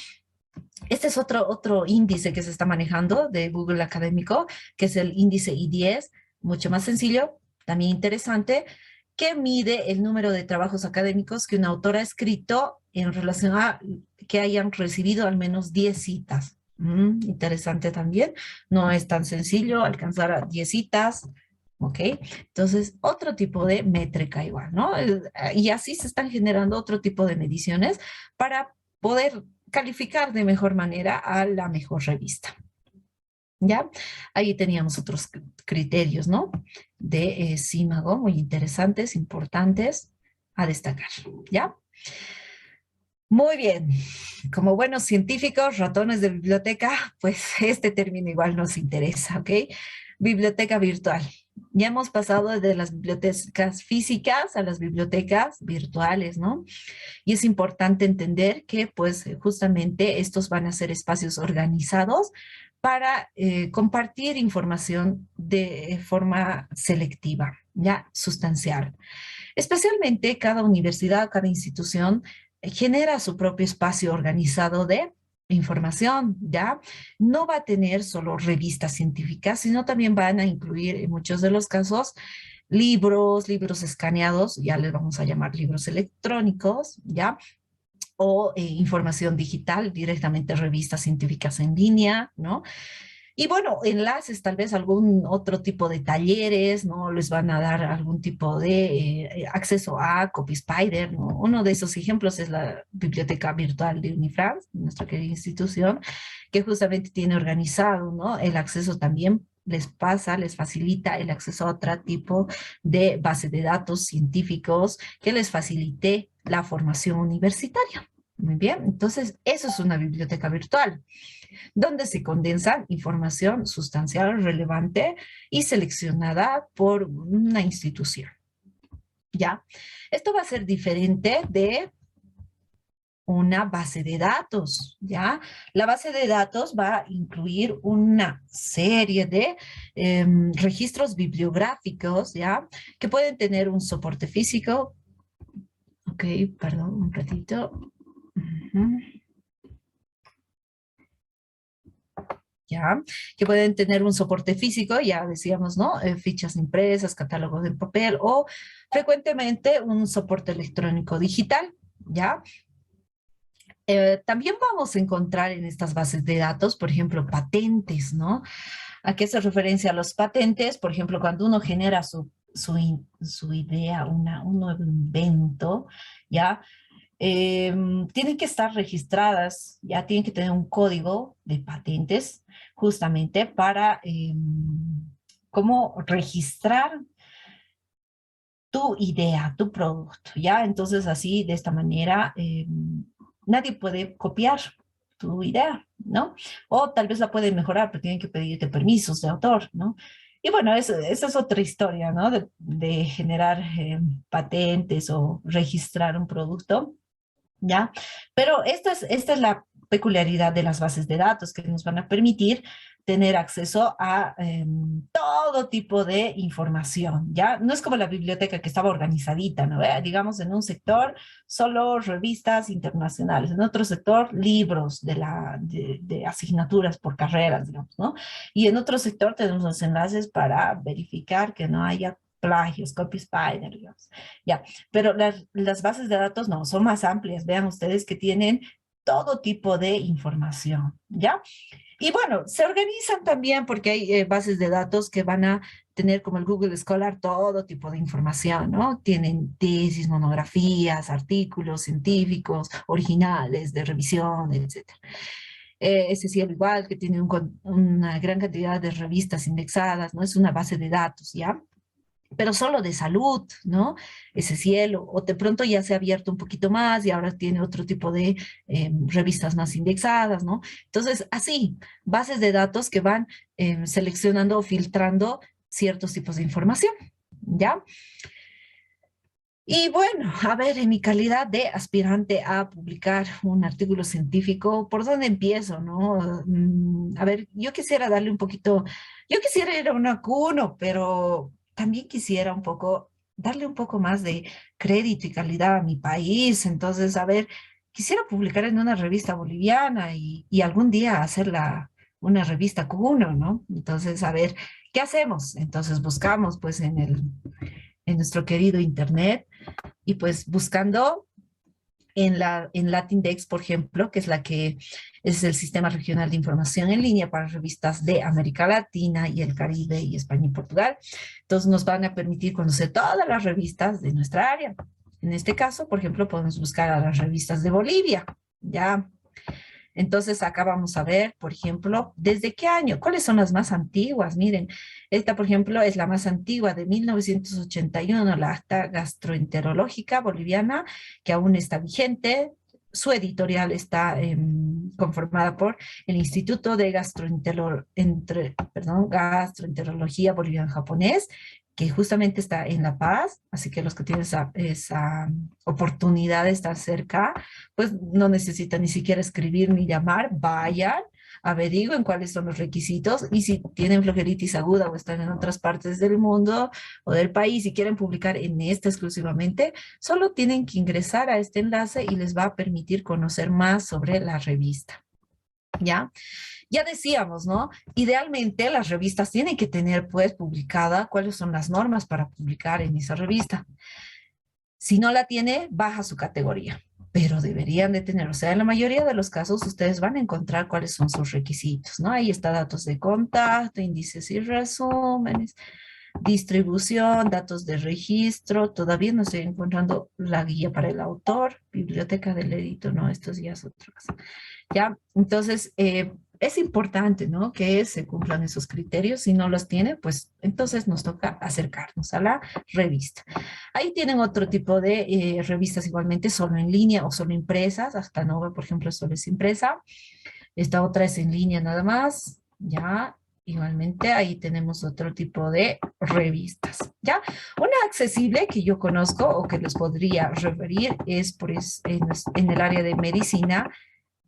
Este es otro índice que se está manejando de Google Académico, que es el índice I10, mucho más sencillo, también interesante, que mide el número de trabajos académicos que un autor ha escrito en relación a que hayan recibido al menos 10 citas. Interesante también, no es tan sencillo alcanzar a 10 citas, ¿ok? Entonces, otro tipo de métrica igual, ¿no? Y así se están generando otro tipo de mediciones para poder calificar de mejor manera a la mejor revista. ¿Ya? Ahí teníamos otros criterios, ¿no? De Símago, muy interesantes, importantes a destacar, ¿ya? Muy bien. Como buenos científicos, ratones de biblioteca, pues este término igual nos interesa, ¿ok? Biblioteca virtual. Ya hemos pasado de las bibliotecas físicas a las bibliotecas virtuales, ¿no? Y es importante entender que, pues, justamente estos van a ser espacios organizados para compartir información de forma selectiva, ya sustancial. Especialmente cada universidad, cada institución genera su propio espacio organizado de información, ¿ya? No va a tener solo revistas científicas, sino también van a incluir en muchos de los casos libros escaneados, ya les vamos a llamar libros electrónicos, ¿ya? O información digital, directamente revistas científicas en línea, ¿no? Y bueno, enlaces, tal vez algún otro tipo de talleres, ¿no? Les van a dar algún tipo de acceso a CopySpider, ¿no? Uno de esos ejemplos es la biblioteca virtual de Unifrance, nuestra querida institución, que justamente tiene organizado, ¿no? El acceso también les facilita el acceso a otro tipo de base de datos científicos que les facilite la formación universitaria. Muy bien, entonces eso es una biblioteca virtual donde se condensa información sustancial, relevante y seleccionada por una institución. ¿Ya? Esto va a ser diferente de una base de datos, ¿ya? La base de datos va a incluir una serie de registros bibliográficos, ¿ya? Que pueden tener un soporte físico. Ok, perdón, un ratito. ¿Ya? Que pueden tener un soporte físico, ya decíamos, ¿no? Fichas impresas, catálogos en papel o frecuentemente un soporte electrónico digital, ¿ya? También vamos a encontrar en estas bases de datos, por ejemplo, patentes, ¿no? ¿A qué se referencia a los patentes? Por ejemplo, cuando uno genera su idea, un nuevo invento, ¿ya? Tienen que estar registradas, ya tienen que tener un código de patentes justamente para cómo registrar tu idea, tu producto, ¿ya? Entonces así, de esta manera, nadie puede copiar tu idea, ¿no? O tal vez la pueden mejorar, pero tienen que pedirte permisos de autor, ¿no? Y bueno, esa es otra historia, ¿no? De generar patentes o registrar un producto. ¿Ya? Pero esta es la peculiaridad de las bases de datos que nos van a permitir tener acceso a todo tipo de información, ¿ya? No es como la biblioteca que estaba organizadita, ¿no? Digamos, en un sector solo revistas internacionales, en otro sector libros de asignaturas por carreras, digamos, ¿no? Y en otro sector tenemos los enlaces para verificar que no haya plagios, copy spider, digamos. Ya, pero las bases de datos no, son más amplias. Vean ustedes que tienen todo tipo de información, ¿ya? Y bueno, se organizan también porque hay bases de datos que van a tener como el Google Scholar todo tipo de información, ¿no? Tienen tesis, monografías, artículos científicos, originales, de revisión, etcétera. Ese sí, al igual que tiene una gran cantidad de revistas indexadas, ¿no? Es una base de datos, ¿ya? Pero solo de salud, ¿no? Ese cielo, o de pronto ya se ha abierto un poquito más y ahora tiene otro tipo de revistas más indexadas, ¿no? Entonces, así, bases de datos que van seleccionando o filtrando ciertos tipos de información, ¿ya? Y bueno, a ver, en mi calidad de aspirante a publicar un artículo científico, ¿por dónde empiezo, no? A ver, yo quisiera darle un poquito, yo quisiera ir a una cuno, pero también quisiera un poco, darle un poco más de crédito y calidad a mi país. Entonces, a ver, quisiera publicar en una revista boliviana y algún día hacerla una revista cuno, ¿no? Entonces, a ver, ¿qué hacemos? Entonces buscamos pues en nuestro querido internet y pues buscando en Latindex, por ejemplo, que es la que es el Sistema Regional de Información en Línea para revistas de América Latina y el Caribe y España y Portugal. Entonces nos van a permitir conocer todas las revistas de nuestra área. En este caso, por ejemplo, podemos buscar a las revistas de Bolivia, ¿ya? Entonces acá vamos a ver, por ejemplo, ¿desde qué año? ¿Cuáles son las más antiguas? Miren, esta, por ejemplo, es la más antigua de 1981, la Acta Gastroenterológica Boliviana, que aún está vigente. Su editorial está conformada por el Instituto de Gastroenterología Boliviano-Japonés, que justamente está en La Paz, así que los que tienen esa oportunidad de estar cerca, pues no necesitan ni siquiera escribir ni llamar, vayan, averigüen cuáles son los requisitos y si tienen flojeritis aguda o están en otras partes del mundo o del país y quieren publicar en esta exclusivamente, solo tienen que ingresar a este enlace y les va a permitir conocer más sobre la revista. ¿Ya? Ya decíamos, ¿no? Idealmente las revistas tienen que tener pues publicada cuáles son las normas para publicar en esa revista. Si no la tiene, baja su categoría, pero deberían de tener, o sea, en la mayoría de los casos ustedes van a encontrar cuáles son sus requisitos, ¿no? Ahí está datos de contacto, índices y resúmenes, distribución, datos de registro, todavía no estoy encontrando la guía para el autor, biblioteca del editor, no, estos ya es otra cosa. ¿Ya? Entonces, es importante, ¿no? Que se cumplan esos criterios. Si no los tiene, pues entonces nos toca acercarnos a la revista. Ahí tienen otro tipo de revistas igualmente, solo en línea o solo impresas. Hasta Nova, por ejemplo, solo es impresa. Esta otra es en línea nada más, ¿ya? Igualmente ahí tenemos otro tipo de revistas, ¿ya? Una accesible que yo conozco o que les podría referir es en el área de medicina,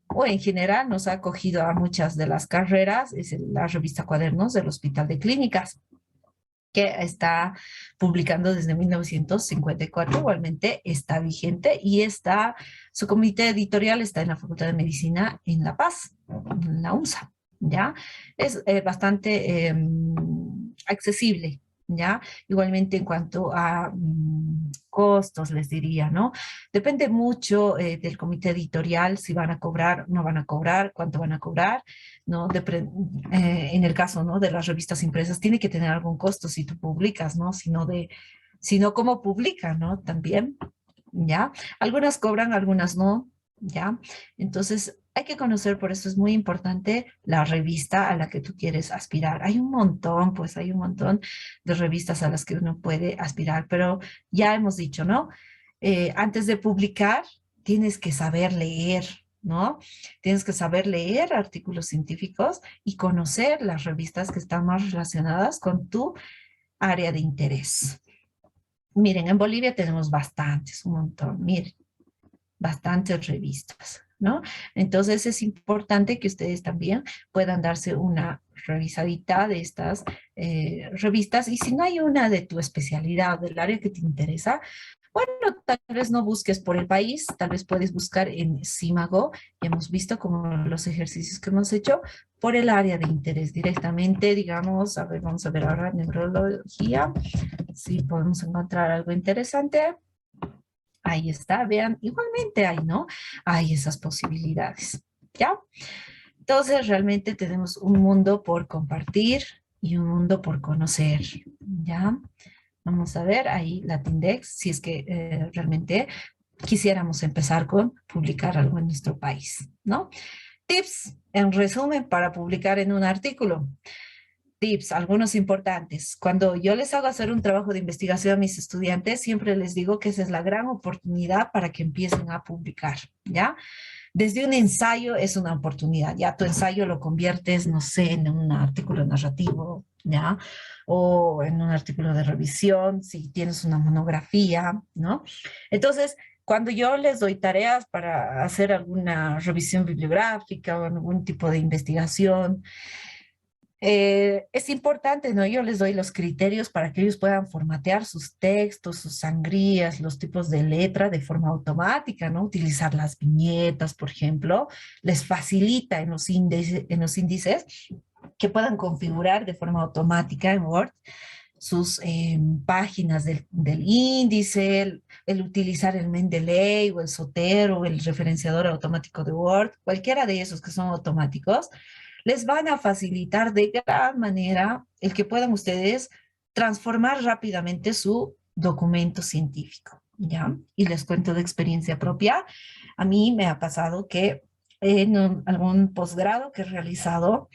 o en general nos ha acogido a muchas de las carreras, es la revista Cuadernos del Hospital de Clínicas, que está publicando desde 1954, igualmente está vigente y su comité editorial está en la Facultad de Medicina en La Paz, en la UNSA, ¿ya? Es bastante accesible, ¿ya? Igualmente en cuanto a costos, les diría, ¿no? Depende mucho del comité editorial, si van a cobrar, no van a cobrar, cuánto van a cobrar, ¿no? En el caso, ¿no? De las revistas impresas, tiene que tener algún costo si tú publicas, ¿no? Sino cómo publican, ¿no? También, ¿ya? Algunas cobran, algunas no, ¿ya? Entonces, hay que conocer, por eso es muy importante la revista a la que tú quieres aspirar. Hay un montón, pues hay un montón de revistas a las que uno puede aspirar, pero ya hemos dicho, ¿no? Antes de publicar, tienes que saber leer, ¿no? Tienes que saber leer artículos científicos y conocer las revistas que están más relacionadas con tu área de interés. Miren, en Bolivia tenemos bastantes, un montón, miren, bastantes revistas, ¿no? Entonces es importante que ustedes también puedan darse una revisadita de estas revistas y si no hay una de tu especialidad, del área que te interesa, bueno, tal vez no busques por el país, tal vez puedes buscar en Simago, y hemos visto como los ejercicios que hemos hecho por el área de interés directamente, digamos, a ver, vamos a ver ahora neurología, si podemos encontrar algo interesante. Ahí está, vean, igualmente hay, ¿no? Hay esas posibilidades, ¿ya? Entonces, realmente tenemos un mundo por compartir y un mundo por conocer, ¿ya? Vamos a ver ahí Latindex, si es que realmente quisiéramos empezar con publicar algo en nuestro país, ¿no? Tips, en resumen, para publicar en un artículo. Tips, algunos importantes. Cuando yo les hago hacer un trabajo de investigación a mis estudiantes, siempre les digo que esa es la gran oportunidad para que empiecen a publicar, ¿ya? Desde un ensayo es una oportunidad, ya tu ensayo lo conviertes, no sé, en un artículo narrativo, ¿ya? O en un artículo de revisión, si tienes una monografía, ¿no? Entonces, cuando yo les doy tareas para hacer alguna revisión bibliográfica o algún tipo de investigación, es importante, ¿no? Yo les doy los criterios para que ellos puedan formatear sus textos, sus sangrías, los tipos de letra de forma automática, ¿no? Utilizar las viñetas, por ejemplo, les facilita en los índices que puedan configurar de forma automática en Word sus páginas del índice, el utilizar el Mendeley o el Zotero o el referenciador automático de Word, cualquiera de esos que son automáticos, les van a facilitar de gran manera el que puedan ustedes transformar rápidamente su documento científico, ¿ya? Y les cuento de experiencia propia. A mí me ha pasado que en algún posgrado que he realizado,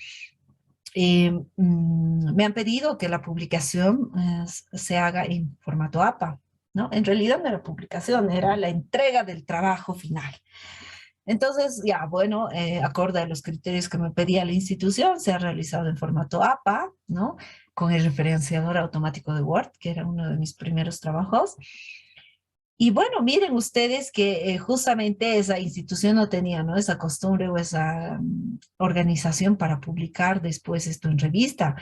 me han pedido que la publicación se haga en formato APA, ¿no? En realidad no era publicación, era la entrega del trabajo final. Entonces, ya, bueno, acorde a los criterios que me pedía la institución, se ha realizado en formato APA, ¿no? Con el referenciador automático de Word, que era uno de mis primeros trabajos. Y bueno, miren ustedes que justamente esa institución no tenía, ¿no? Esa costumbre o esa organización para publicar después esto en revista.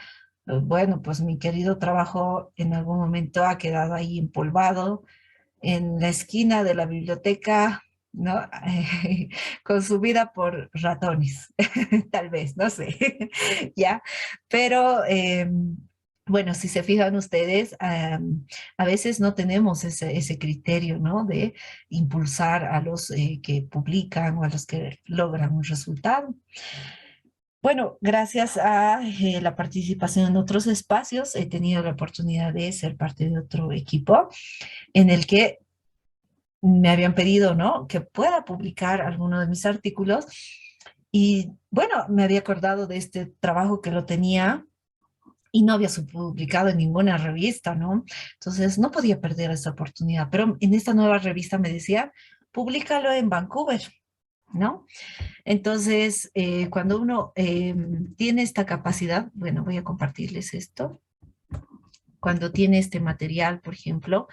Bueno, pues mi querido trabajo en algún momento ha quedado ahí empolvado en la esquina de la biblioteca, ¿no? Consumida por ratones, tal vez, no sé, ¿ya? Pero bueno, si se fijan ustedes, a veces no tenemos ese criterio, ¿no? De impulsar a los que publican o a los que logran un resultado. Bueno, gracias a la participación en otros espacios, he tenido la oportunidad de ser parte de otro equipo en el que me habían pedido, ¿no? Que pueda publicar alguno de mis artículos. Y bueno, me había acordado de este trabajo que lo tenía y no había publicado en ninguna revista, ¿no? Entonces no podía perder esa oportunidad. Pero en esta nueva revista me decía, públicalo en Vancouver, ¿no? Entonces, cuando uno tiene esta capacidad, bueno, voy a compartirles esto. Cuando tiene este material, por ejemplo,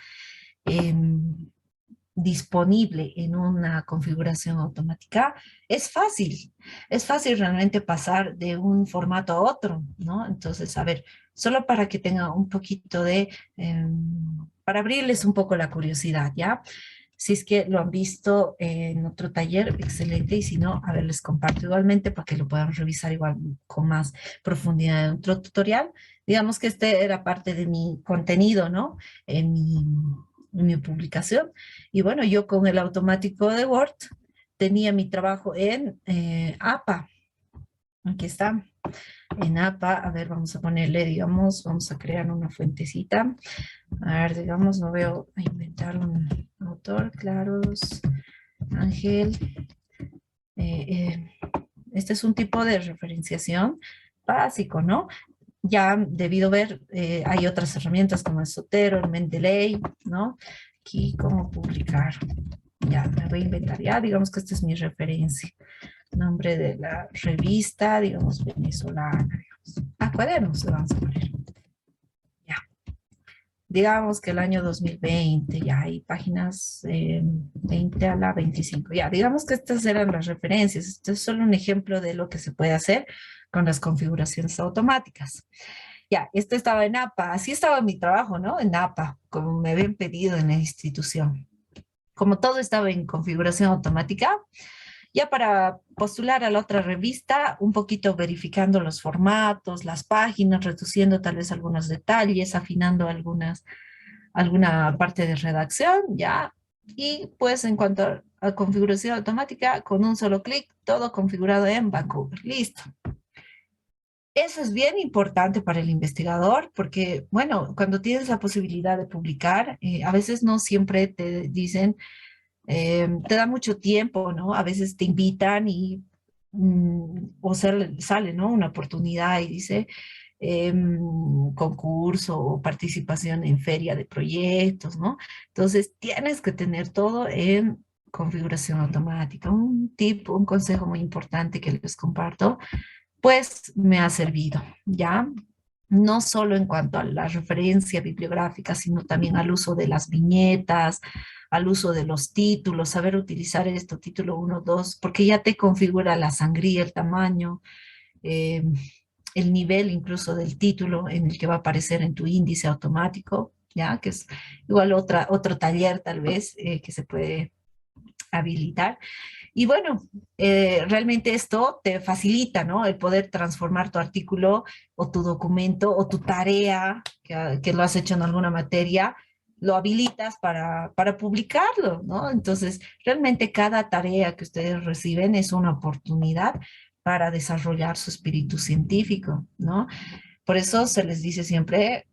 disponible en una configuración automática, es fácil realmente pasar de un formato a otro, ¿no? Entonces, a ver, solo para que tenga un poquito de, para abrirles un poco la curiosidad, ¿ya? Si es que lo han visto en otro taller, excelente, y si no, a ver, les comparto igualmente para que lo puedan revisar igual con más profundidad en otro tutorial. Digamos que este era parte de mi contenido, ¿no? En mi publicación. Y bueno, yo con el automático de Word tenía mi trabajo en APA. Aquí está, en APA. A ver, vamos a ponerle, digamos, vamos a crear una fuentecita. A ver, digamos, no veo a inventar un autor, Claros, Ángel. Este es un tipo de referenciación básico, ¿no? Ya debido ver, hay otras herramientas como el Zotero, el Mendeley, ¿no? Aquí, cómo publicar. Ya, me voy a inventar, ya, digamos que esta es mi referencia. Nombre de la revista, digamos, venezolana, digamos. Ah, cuadernos, le vamos a poner. Ya. Digamos que el año 2020, ya hay páginas 20 a la 25. Ya, digamos que estas eran las referencias. Este es solo un ejemplo de lo que se puede hacer con las configuraciones automáticas. Ya, esto estaba en APA, así estaba mi trabajo, ¿no? En APA, como me habían pedido en la institución. Como todo estaba en configuración automática, ya para postular a la otra revista, un poquito verificando los formatos, las páginas, reduciendo tal vez algunos detalles, afinando alguna parte de redacción, ya. Y pues en cuanto a configuración automática, con un solo clic, todo configurado en Vancouver. Listo. Eso es bien importante para el investigador porque, bueno, cuando tienes la posibilidad de publicar, a veces no siempre te dicen, te da mucho tiempo, ¿no? A veces te invitan y, o sale, ¿no? Una oportunidad y dice concurso o participación en feria de proyectos, ¿no? Entonces tienes que tener todo en configuración automática. Un tip, un consejo muy importante que les comparto pues me ha servido, ¿ya? No solo en cuanto a la referencia bibliográfica, sino también al uso de las viñetas, al uso de los títulos, saber utilizar esto, título uno 2 porque ya te configura la sangría, el tamaño, eh, el nivel incluso del título en el que va a aparecer en tu índice automático, ¿ya? Que es igual otro taller tal vez que se puede habilitar. Y bueno, realmente esto te facilita, ¿no? El poder transformar tu artículo o tu documento o tu tarea que lo has hecho en alguna materia, lo habilitas para publicarlo, ¿no? Entonces, realmente cada tarea que ustedes reciben es una oportunidad para desarrollar su espíritu científico, ¿no? Por eso se les dice siempre,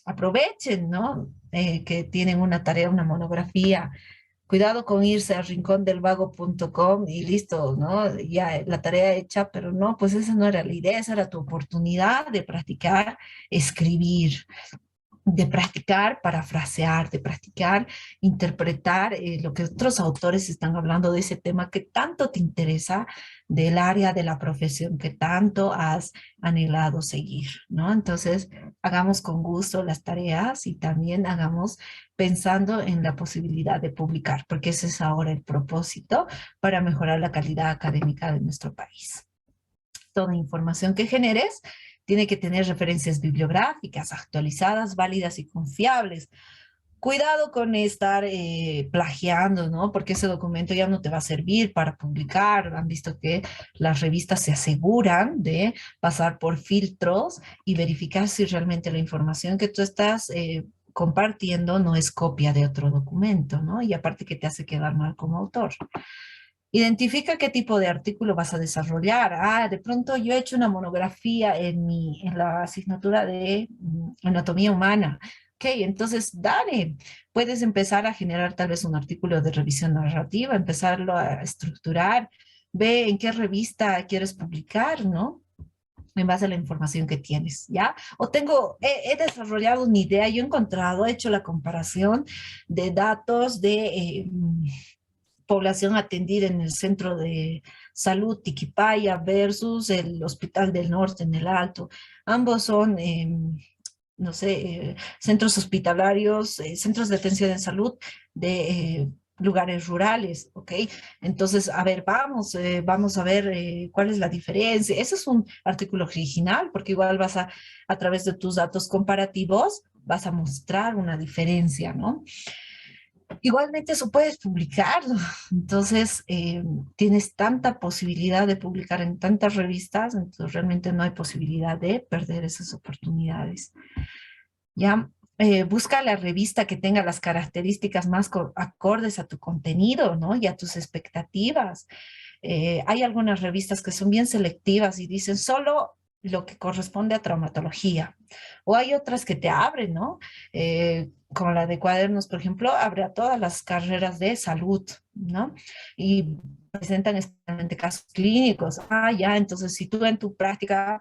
aprovechen, ¿no? Que tienen una tarea, una monografía. Cuidado con irse a rincondelvago.com y listo, ¿no? Ya la tarea hecha, pero no, pues esa no era la idea, esa era tu oportunidad de practicar escribir, de practicar parafrasear, de practicar interpretar lo que otros autores están hablando de ese tema que tanto te interesa, del área de la profesión que tanto has anhelado seguir, ¿no? Entonces, hagamos con gusto las tareas y también hagamos pensando en la posibilidad de publicar, porque ese es ahora el propósito para mejorar la calidad académica de nuestro país. Toda información que generes tiene que tener referencias bibliográficas actualizadas, válidas y confiables. Cuidado con estar plagiando, ¿no? Porque ese documento ya no te va a servir para publicar. Han visto que las revistas se aseguran de pasar por filtros y verificar si realmente la información que tú estás compartiendo no es copia de otro documento, ¿no? Y aparte que te hace quedar mal como autor. Identifica qué tipo de artículo vas a desarrollar. Ah, de pronto yo he hecho una monografía en la asignatura de anatomía humana. Ok, entonces dale, puedes empezar a generar tal vez un artículo de revisión narrativa, empezarlo a estructurar, ve en qué revista quieres publicar, ¿no? En base a la información que tienes, ¿ya? O he desarrollado una idea, yo he encontrado, he hecho la comparación de datos de población atendida en el centro de salud Tiquipaya versus el Hospital del Norte en el Alto. Ambos son, no sé, centros hospitalarios, centros de atención en salud de lugares rurales, ¿ok? Entonces, a ver, vamos a ver cuál es la diferencia. Ese es un artículo original, porque igual a través de tus datos comparativos, vas a mostrar una diferencia, ¿no? Igualmente eso puedes publicarlo. Entonces, tienes tanta posibilidad de publicar en tantas revistas, entonces realmente no hay posibilidad de perder esas oportunidades. Ya, busca la revista que tenga las características más acordes a tu contenido, ¿no? Y a tus expectativas. Hay algunas revistas que son bien selectivas y dicen solo lo que corresponde a traumatología. O hay otras que te abren, ¿no? Como la de Cuadernos, por ejemplo, abre a todas las carreras de salud, ¿no? Y presentan especialmente casos clínicos. Ah, ya, entonces si tú en tu práctica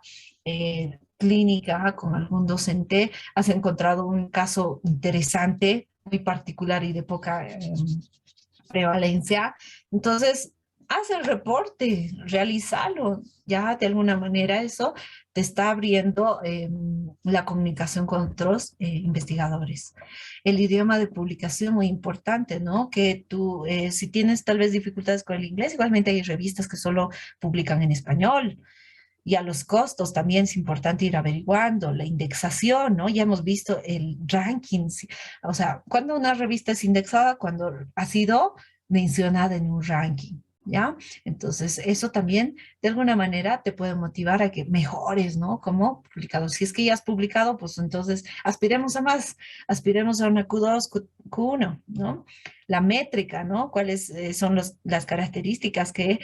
clínica con algún docente has encontrado un caso interesante, muy particular y de poca prevalencia, entonces haz el reporte, realízalo, ya de alguna manera eso te está abriendo la comunicación con otros investigadores. El idioma de publicación, muy importante, ¿no? Que tú, si tienes tal vez dificultades con el inglés, igualmente hay revistas que solo publican en español. Y a los costos también es importante ir averiguando, la indexación, ¿no? Ya hemos visto el ranking, o sea, cuando una revista es indexada, cuando ha sido mencionada en un ranking, ¿ya? Entonces, eso también de alguna manera te puede motivar a que mejores, ¿no? Como publicador. Si es que ya has publicado, pues entonces aspiremos a más, aspiremos a una Q2, Q1, ¿no? La métrica, ¿no? ¿Cuáles son las características que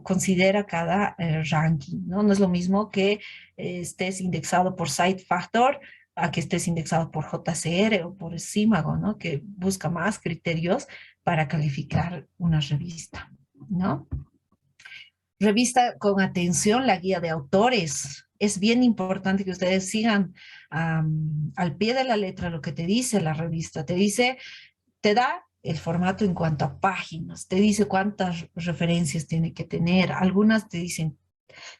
considera cada ranking, ¿no? No es lo mismo que estés indexado por SiteFactor a que estés indexado por JCR o por Simago, ¿no? Que busca más criterios para calificar una revista, ¿no? Revista con atención la guía de autores. Es bien importante que ustedes sigan al pie de la letra lo que te dice la revista. Te da el formato en cuanto a páginas, te dice cuántas referencias tiene que tener. Algunas te dicen,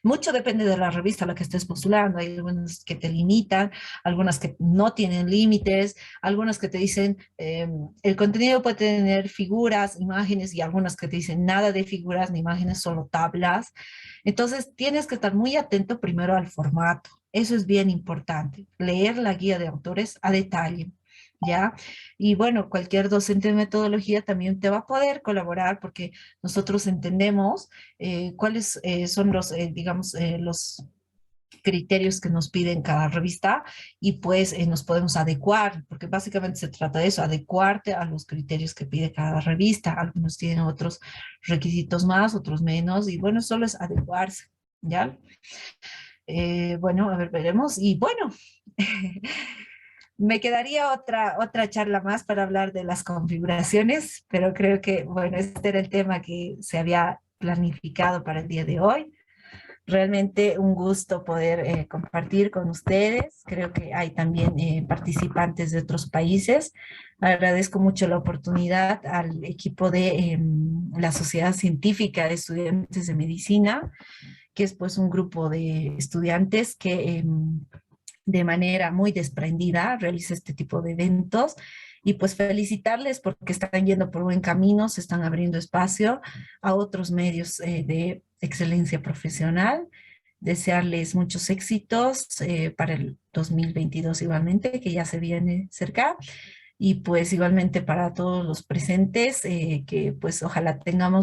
mucho depende de la revista a la que estés postulando. Hay algunas que te limitan, algunas que no tienen límites, algunas que te dicen el contenido puede tener figuras, imágenes y algunas que te dicen nada de figuras ni imágenes, solo tablas. Entonces tienes que estar muy atento primero al formato. Eso es bien importante, leer la guía de autores a detalle. ¿ya? Y bueno, cualquier docente de metodología también te va a poder colaborar porque nosotros entendemos cuáles son los, digamos, los criterios que nos piden cada revista y pues nos podemos adecuar, porque básicamente se trata de eso, adecuarte a los criterios que pide cada revista. Algunos tienen otros requisitos más, otros menos, y bueno, solo es adecuarse, ¿ya? Bueno, a ver, veremos. Y bueno, me quedaría otra charla más para hablar de las configuraciones, pero creo que, bueno, este era el tema que se había planificado para el día de hoy. Realmente un gusto poder compartir con ustedes. Creo que hay también participantes de otros países. Agradezco mucho la oportunidad al equipo de la Sociedad Científica de Estudiantes de Medicina, que es pues un grupo de estudiantes que de manera muy desprendida realiza este tipo de eventos y pues felicitarles porque están yendo por buen camino, se están abriendo espacio a otros medios de excelencia profesional. Desearles muchos éxitos para el 2022 igualmente, que ya se viene cerca. Y pues igualmente para todos los presentes, que pues ojalá tengamos